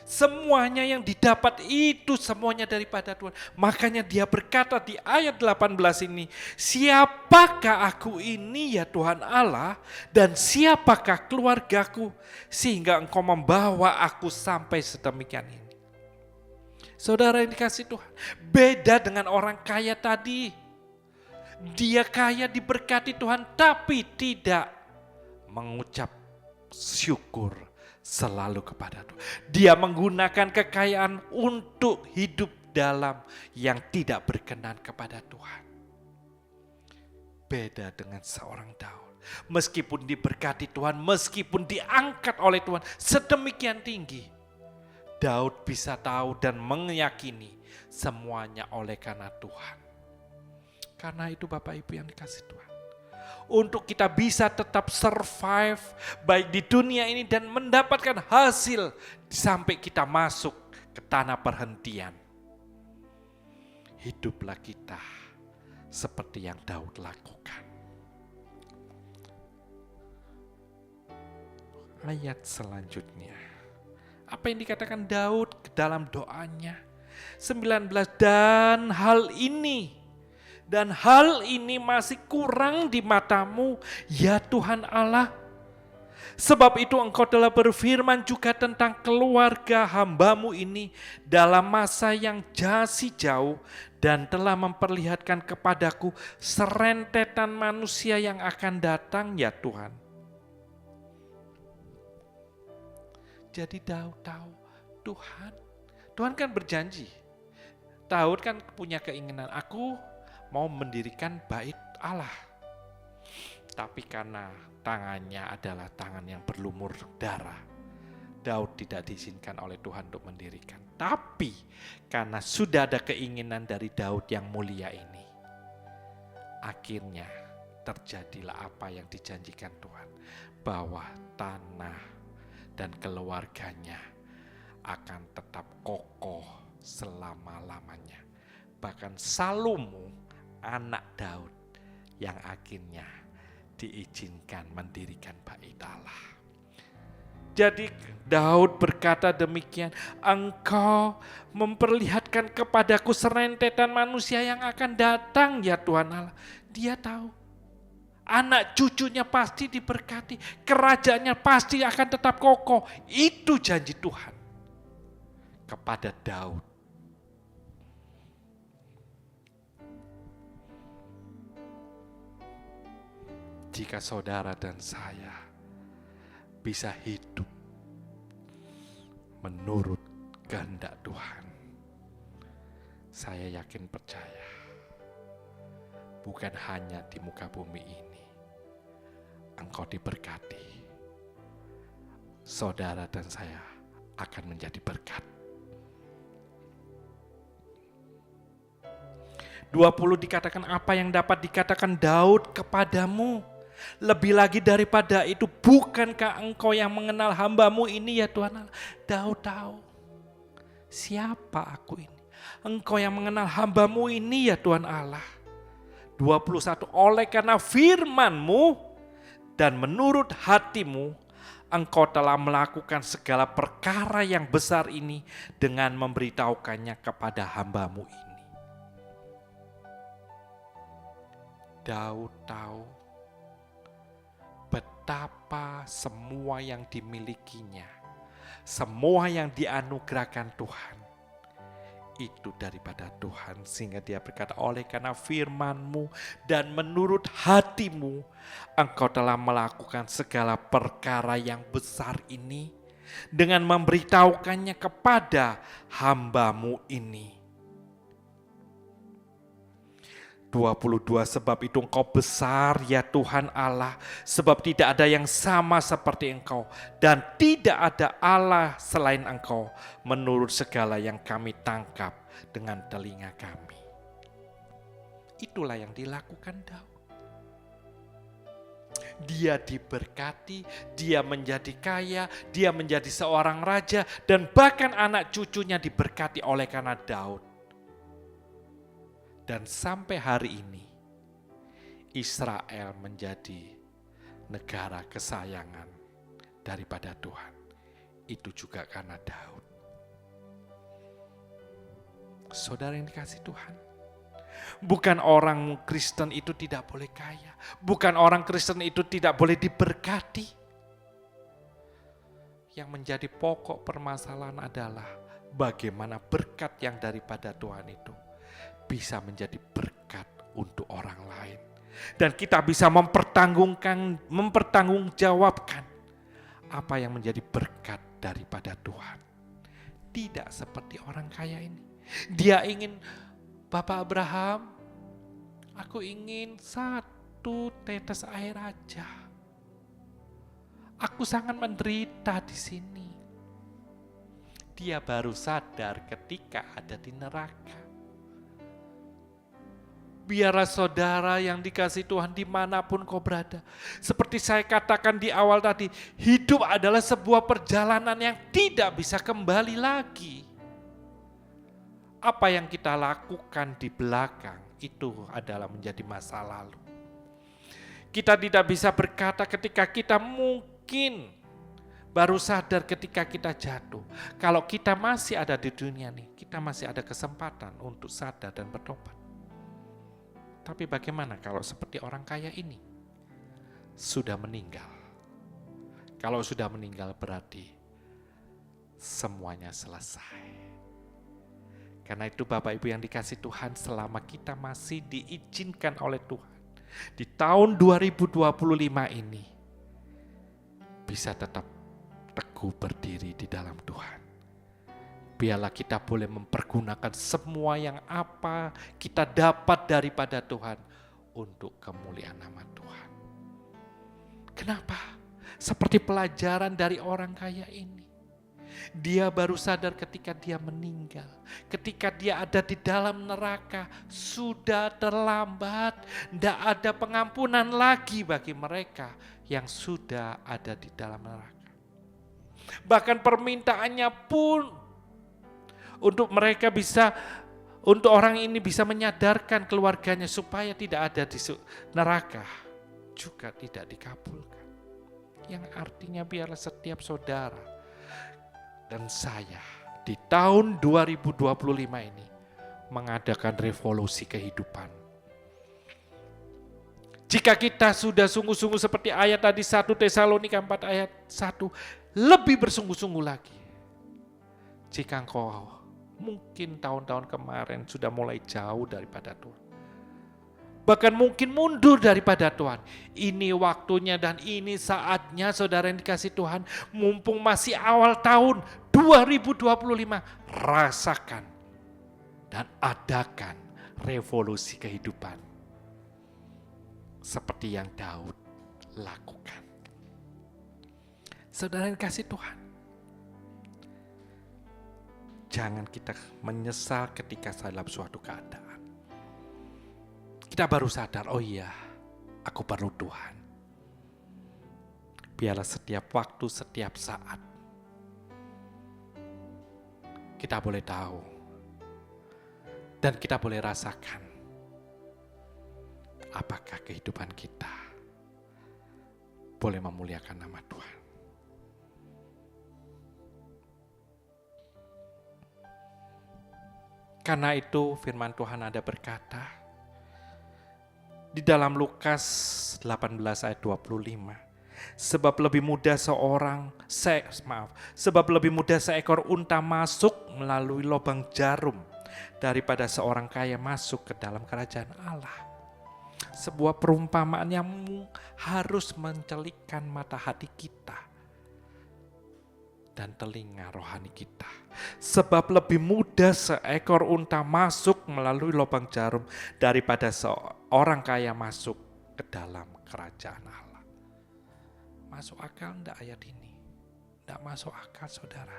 Semuanya yang didapat itu semuanya daripada Tuhan. Makanya dia berkata di ayat 18 ini, siapakah aku ini ya Tuhan Allah, dan siapakah keluargaku sehingga Engkau membawa aku sampai sedemikian ini. Saudara yang dikasih Tuhan, beda dengan orang kaya tadi. Dia kaya diberkati Tuhan tapi tidak mengucap syukur selalu kepada Tuhan. Dia menggunakan kekayaan untuk hidup dalam yang tidak berkenan kepada Tuhan. Beda dengan seorang Daud. Meskipun diberkati Tuhan, meskipun diangkat oleh Tuhan sedemikian tinggi, Daud bisa tahu dan meyakini semuanya oleh karena Tuhan. Karena itu Bapak Ibu yang dikasih Tuhan, untuk kita bisa tetap survive baik di dunia ini dan mendapatkan hasil sampai kita masuk ke tanah perhentian. Hiduplah kita seperti yang Daud lakukan. Ayat selanjutnya, apa yang dikatakan Daud ke dalam doanya? 19, dan hal ini masih kurang di matamu ya Tuhan Allah. Sebab itu Engkau telah berfirman juga tentang keluarga hambamu ini dalam masa yang masih jauh, dan telah memperlihatkan kepadaku serentetan manusia yang akan datang ya Tuhan. Jadi Daud tahu Tuhan kan berjanji. Daud kan punya keinginan, aku mau mendirikan bait Allah. Tapi karena tangannya adalah tangan yang berlumur darah, Daud tidak diizinkan oleh Tuhan untuk mendirikan. Tapi karena sudah ada keinginan dari Daud yang mulia ini, akhirnya terjadilah apa yang dijanjikan Tuhan, bahwa tanah dan keluarganya akan tetap kokoh selama-lamanya. Bahkan Salomo, anak Daud, yang akhirnya diizinkan mendirikan bait Allah. Jadi Daud berkata demikian, engkau memperlihatkan kepadaku serentetan manusia yang akan datang ya Tuhan Allah. Dia tahu anak cucunya pasti diberkati, kerajaannya pasti akan tetap kokoh. Itu janji Tuhan kepada Daud. Jika saudara dan saya bisa hidup menurut kehendak Tuhan, saya yakin percaya, bukan hanya di muka bumi ini engkau diberkati, saudara dan saya akan menjadi berkat. 20 dikatakan, apa yang dapat dikatakan Daud kepadamu? Lebih lagi daripada itu, bukankah engkau yang mengenal hamba-Mu ini ya Tuhan Allah? Daud tahu siapa aku ini. Engkau yang mengenal hamba-Mu ini ya Tuhan Allah. 21, oleh karena firman-Mu dan menurut hati-Mu, engkau telah melakukan segala perkara yang besar ini dengan memberitahukannya kepada hamba-Mu ini. Daud tahu betapa semua yang dimilikinya, semua yang dianugerahkan Tuhan, itu daripada Tuhan. Sehingga dia berkata, oleh karena firman-Mu dan menurut hati-Mu, engkau telah melakukan segala perkara yang besar ini dengan memberitahukannya kepada hamba-Mu ini. 22, sebab itu engkau besar ya Tuhan Allah, sebab tidak ada yang sama seperti engkau, dan tidak ada Allah selain engkau, menurut segala yang kami tangkap dengan telinga kami. Itulah yang dilakukan Daud. Dia diberkati, dia menjadi kaya, dia menjadi seorang raja, dan bahkan anak cucunya diberkati oleh karena Daud. Dan sampai hari ini, Israel menjadi negara kesayangan daripada Tuhan. Itu juga karena Daud. Saudara yang dikasihi Tuhan, bukan orang Kristen itu tidak boleh kaya, bukan orang Kristen itu tidak boleh diberkati. Yang menjadi pokok permasalahan adalah bagaimana berkat yang daripada Tuhan itu bisa menjadi berkat untuk orang lain. Dan kita bisa mempertanggungjawabkan apa yang menjadi berkat daripada Tuhan. Tidak seperti orang kaya ini. Dia ingin, Bapak Abraham, aku ingin 1 tetes air aja. Aku sangat menderita di sini. Dia baru sadar ketika ada di neraka. Biarlah saudara yang dikasihi Tuhan dimanapun kau berada. Seperti saya katakan di awal tadi, hidup adalah sebuah perjalanan yang tidak bisa kembali lagi. Apa yang kita lakukan di belakang itu adalah menjadi masa lalu. Kita tidak bisa berkata ketika kita mungkin baru sadar ketika kita jatuh. Kalau kita masih ada di dunia nih, kita masih ada kesempatan untuk sadar dan bertobat. Tapi bagaimana kalau seperti orang kaya ini sudah meninggal? Kalau sudah meninggal berarti semuanya selesai. Karena itu Bapak Ibu yang dikasihi Tuhan, selama kita masih diizinkan oleh Tuhan di tahun 2025 ini bisa tetap tekun teguh berdiri di dalam Tuhan. Biarlah kita boleh mempergunakan semua yang apa kita dapat daripada Tuhan untuk kemuliaan nama Tuhan. Kenapa? Seperti pelajaran dari orang kaya ini. Dia baru sadar ketika dia meninggal. Ketika dia ada di dalam neraka, sudah terlambat. Tidak ada pengampunan lagi bagi mereka yang sudah ada di dalam neraka. Bahkan permintaannya pun untuk mereka bisa, untuk orang ini bisa menyadarkan keluarganya supaya tidak ada di neraka, juga tidak dikabulkan. Yang artinya biarlah setiap saudara dan saya di tahun 2025 ini mengadakan revolusi kehidupan. Jika kita sudah sungguh-sungguh seperti ayat tadi 1 Tesalonika 4 ayat 1, lebih bersungguh-sungguh lagi. Jika engkau mungkin tahun-tahun kemarin sudah mulai jauh daripada Tuhan, bahkan mungkin mundur daripada Tuhan, ini waktunya dan ini saatnya saudara yang dikasih Tuhan, mumpung masih awal tahun 2025, rasakan dan adakan revolusi kehidupan seperti yang Daud lakukan. Saudara yang dikasih Tuhan, jangan kita menyesal ketika dalam suatu keadaan. Kita baru sadar, oh iya, aku perlu Tuhan. Biarlah setiap waktu, setiap saat, kita boleh tahu dan kita boleh rasakan apakah kehidupan kita boleh memuliakan nama Tuhan. Karena itu firman Tuhan ada berkata di dalam Lukas 18 ayat 25, sebab lebih mudah seekor unta masuk melalui lubang jarum daripada seorang kaya masuk ke dalam kerajaan Allah. Sebuah perumpamaan yang harus mencelikkan mata hati kita dan telinga rohani kita. Sebab lebih mudah seekor unta masuk melalui lubang jarum daripada seorang kaya masuk ke dalam kerajaan Allah. Masuk akal enggak ayat ini? Enggak masuk akal, saudara.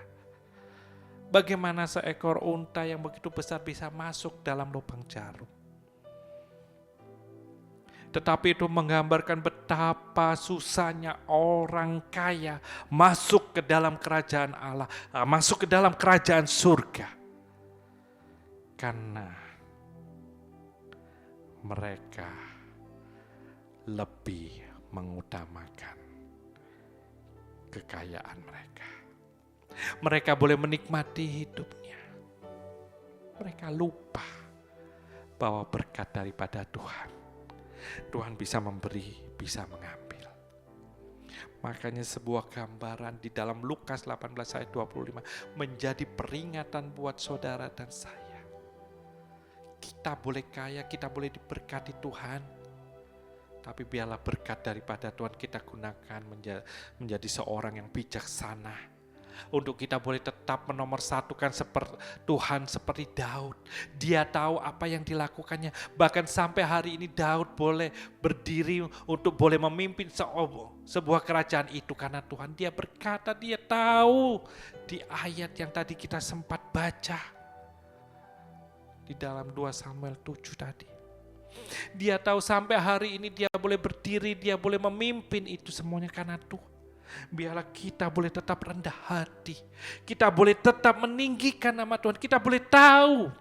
Bagaimana seekor unta yang begitu besar bisa masuk dalam lubang jarum? Tetapi itu menggambarkan betapa susahnya orang kaya masuk ke dalam kerajaan Allah, masuk ke dalam kerajaan surga. Karena mereka lebih mengutamakan kekayaan mereka. Mereka boleh menikmati hidupnya. Mereka lupa bahwa berkat daripada Tuhan. Tuhan bisa memberi, bisa mengambil. Makanya sebuah gambaran di dalam Lukas 18 ayat 25 menjadi peringatan buat saudara dan saya. Kita boleh kaya, kita boleh diberkati Tuhan. Tapi biarlah berkat daripada Tuhan kita gunakan menjadi seorang yang bijaksana. Untuk kita boleh tetap menomorsatukan Tuhan seperti Daud. Dia tahu apa yang dilakukannya. Bahkan sampai hari ini Daud boleh berdiri untuk boleh memimpin sebuah kerajaan itu. Karena Tuhan dia berkata, dia tahu di ayat yang tadi kita sempat baca. Di dalam 2 Samuel 7 tadi. Dia tahu sampai hari ini dia boleh berdiri, dia boleh memimpin itu semuanya karena Tuhan. Biarlah kita boleh tetap rendah hati. Kita boleh tetap meninggikan nama Tuhan. Kita boleh tahu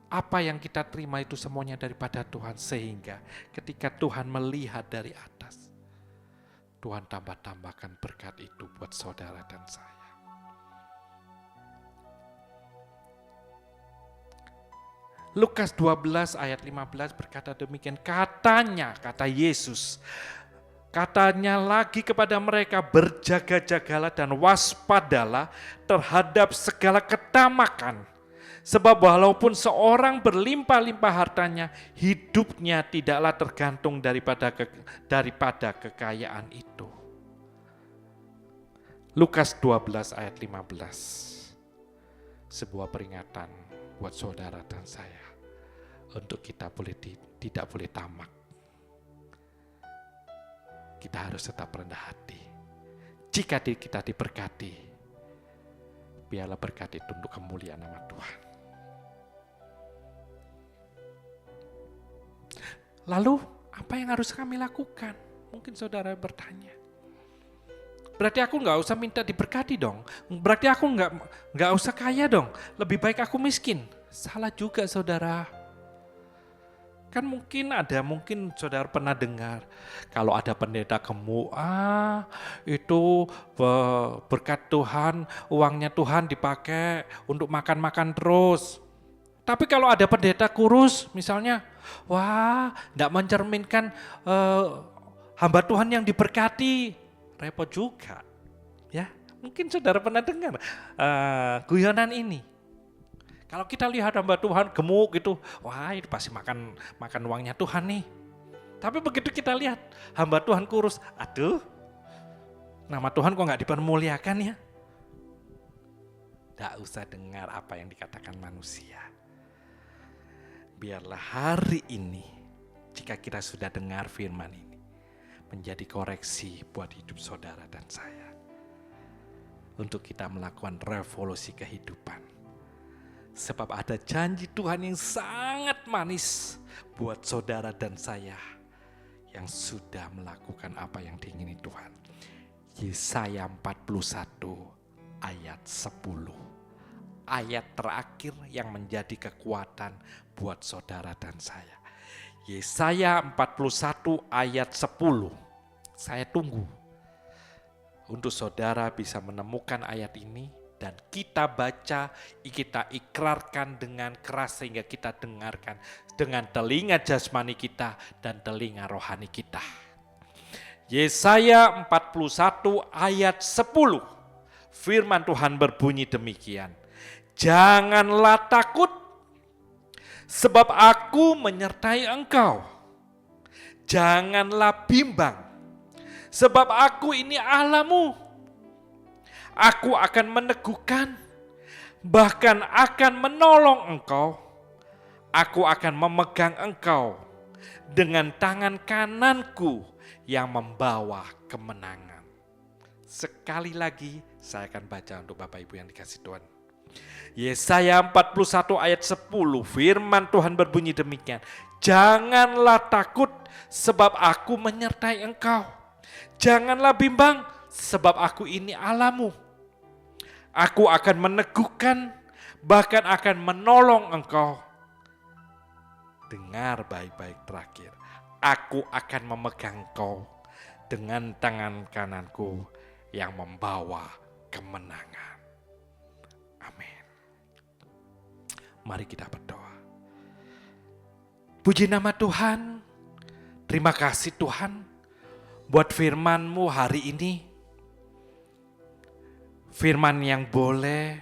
apa yang kita terima itu semuanya daripada Tuhan. Sehingga ketika Tuhan melihat dari atas, Tuhan tambah-tambahkan berkat itu buat saudara dan saya. Lukas 12 ayat 15 berkata demikian. Kata Yesus, katanya lagi kepada mereka, berjaga-jagalah dan waspadalah terhadap segala ketamakan. Sebab walaupun seorang berlimpah-limpah hartanya, hidupnya tidaklah tergantung daripada kekayaan itu. Lukas 12 ayat 15. Sebuah peringatan buat saudara dan saya untuk kita tidak boleh tamak. Kita harus tetap rendah hati. Jika kita diberkati, biarlah berkat itu untuk kemuliaan nama Tuhan. Lalu apa yang harus kami lakukan? Mungkin saudara bertanya. Berarti aku nggak usah minta diberkati dong. Berarti aku nggak usah kaya dong. Lebih baik aku miskin. Salah juga saudara. Kan mungkin saudara pernah dengar kalau ada pendeta gemuk, itu berkat Tuhan, uangnya Tuhan dipakai untuk makan-makan terus. Tapi kalau ada pendeta kurus misalnya, enggak mencerminkan hamba Tuhan yang diberkati, repot juga. Ya, mungkin saudara pernah dengar guyonan ini. Kalau kita lihat hamba Tuhan gemuk gitu, itu pasti makan uangnya Tuhan nih. Tapi begitu kita lihat hamba Tuhan kurus, aduh, nama Tuhan kok nggak dipermuliakan ya? Nggak usah dengar apa yang dikatakan manusia. Biarlah hari ini, jika kita sudah dengar firman ini, menjadi koreksi buat hidup saudara dan saya. Untuk kita melakukan revolusi kehidupan. Sebab ada janji Tuhan yang sangat manis buat saudara dan saya yang sudah melakukan apa yang diingini Tuhan. Yesaya 41 ayat 10. Ayat terakhir yang menjadi kekuatan buat saudara dan saya. Yesaya 41 ayat 10. Saya tunggu untuk saudara bisa menemukan ayat ini. Dan kita baca, kita ikrarkan dengan keras sehingga kita dengarkan dengan telinga jasmani kita dan telinga rohani kita. Yesaya 41 ayat 10. Firman Tuhan berbunyi demikian. Janganlah takut, sebab aku menyertai engkau. Janganlah bimbang, sebab aku ini Allahmu. Aku akan meneguhkan, bahkan akan menolong engkau. Aku akan memegang engkau dengan tangan kananku yang membawa kemenangan. Sekali lagi saya akan baca untuk Bapak Ibu yang dikasihi Tuhan. Yesaya 41 ayat 10, firman Tuhan berbunyi demikian. Janganlah takut, sebab aku menyertai engkau. Janganlah bimbang, sebab aku ini Allahmu. Aku akan meneguhkan, bahkan akan menolong engkau. Dengar baik-baik terakhir. Aku akan memegang engkau dengan tangan kananku yang membawa kemenangan. Amin. Mari kita berdoa. Puji nama Tuhan. Terima kasih Tuhan buat firman-Mu hari ini. Firman yang boleh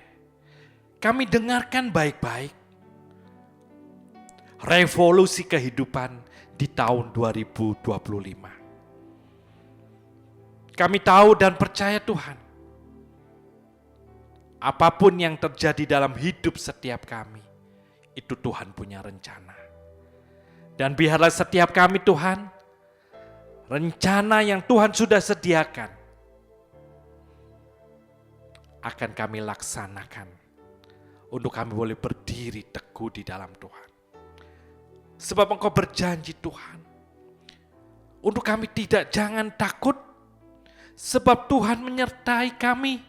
kami dengarkan baik-baik. Revolusi kehidupan di tahun 2025. Kami tahu dan percaya Tuhan, apapun yang terjadi dalam hidup setiap kami, itu Tuhan punya rencana. Dan biarlah setiap kami Tuhan, rencana yang Tuhan sudah sediakan, akan kami laksanakan untuk kami boleh berdiri teguh di dalam Tuhan. Sebab Engkau berjanji Tuhan, untuk kami jangan takut, sebab Tuhan menyertai kami.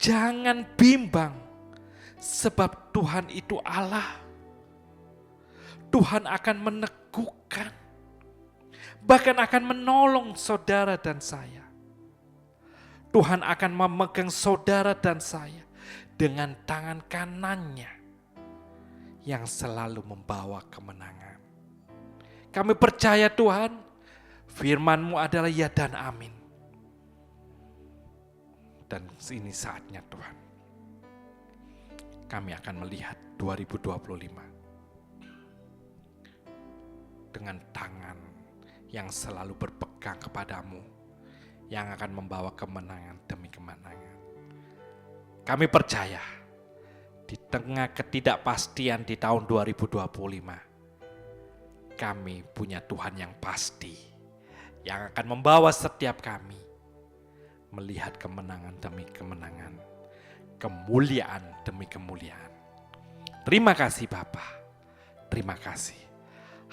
Jangan bimbang, sebab Tuhan itu Allah. Tuhan akan meneguhkan, bahkan akan menolong saudara dan saya. Tuhan akan memegang saudara dan saya dengan tangan kanannya yang selalu membawa kemenangan. Kami percaya Tuhan, firman-Mu adalah ya dan amin. Dan ini saatnya Tuhan, kami akan melihat 2025 dengan tangan yang selalu berpegang kepadamu, yang akan membawa kemenangan demi kemenangan. Kami percaya di tengah ketidakpastian di tahun 2025, kami punya Tuhan yang pasti, yang akan membawa setiap kami melihat kemenangan demi kemenangan, kemuliaan demi kemuliaan. Terima kasih Bapa, terima kasih.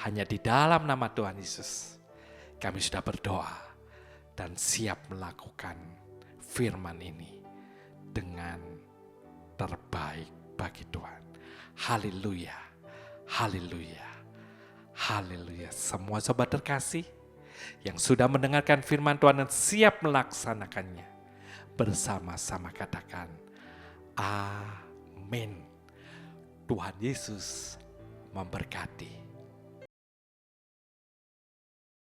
Hanya di dalam nama Tuhan Yesus kami sudah berdoa dan siap melakukan firman ini dengan terbaik bagi Tuhan. Haleluya, haleluya, haleluya. Semua sobat terkasih yang sudah mendengarkan firman Tuhan dan siap melaksanakannya, bersama-sama katakan amin. Tuhan Yesus memberkati.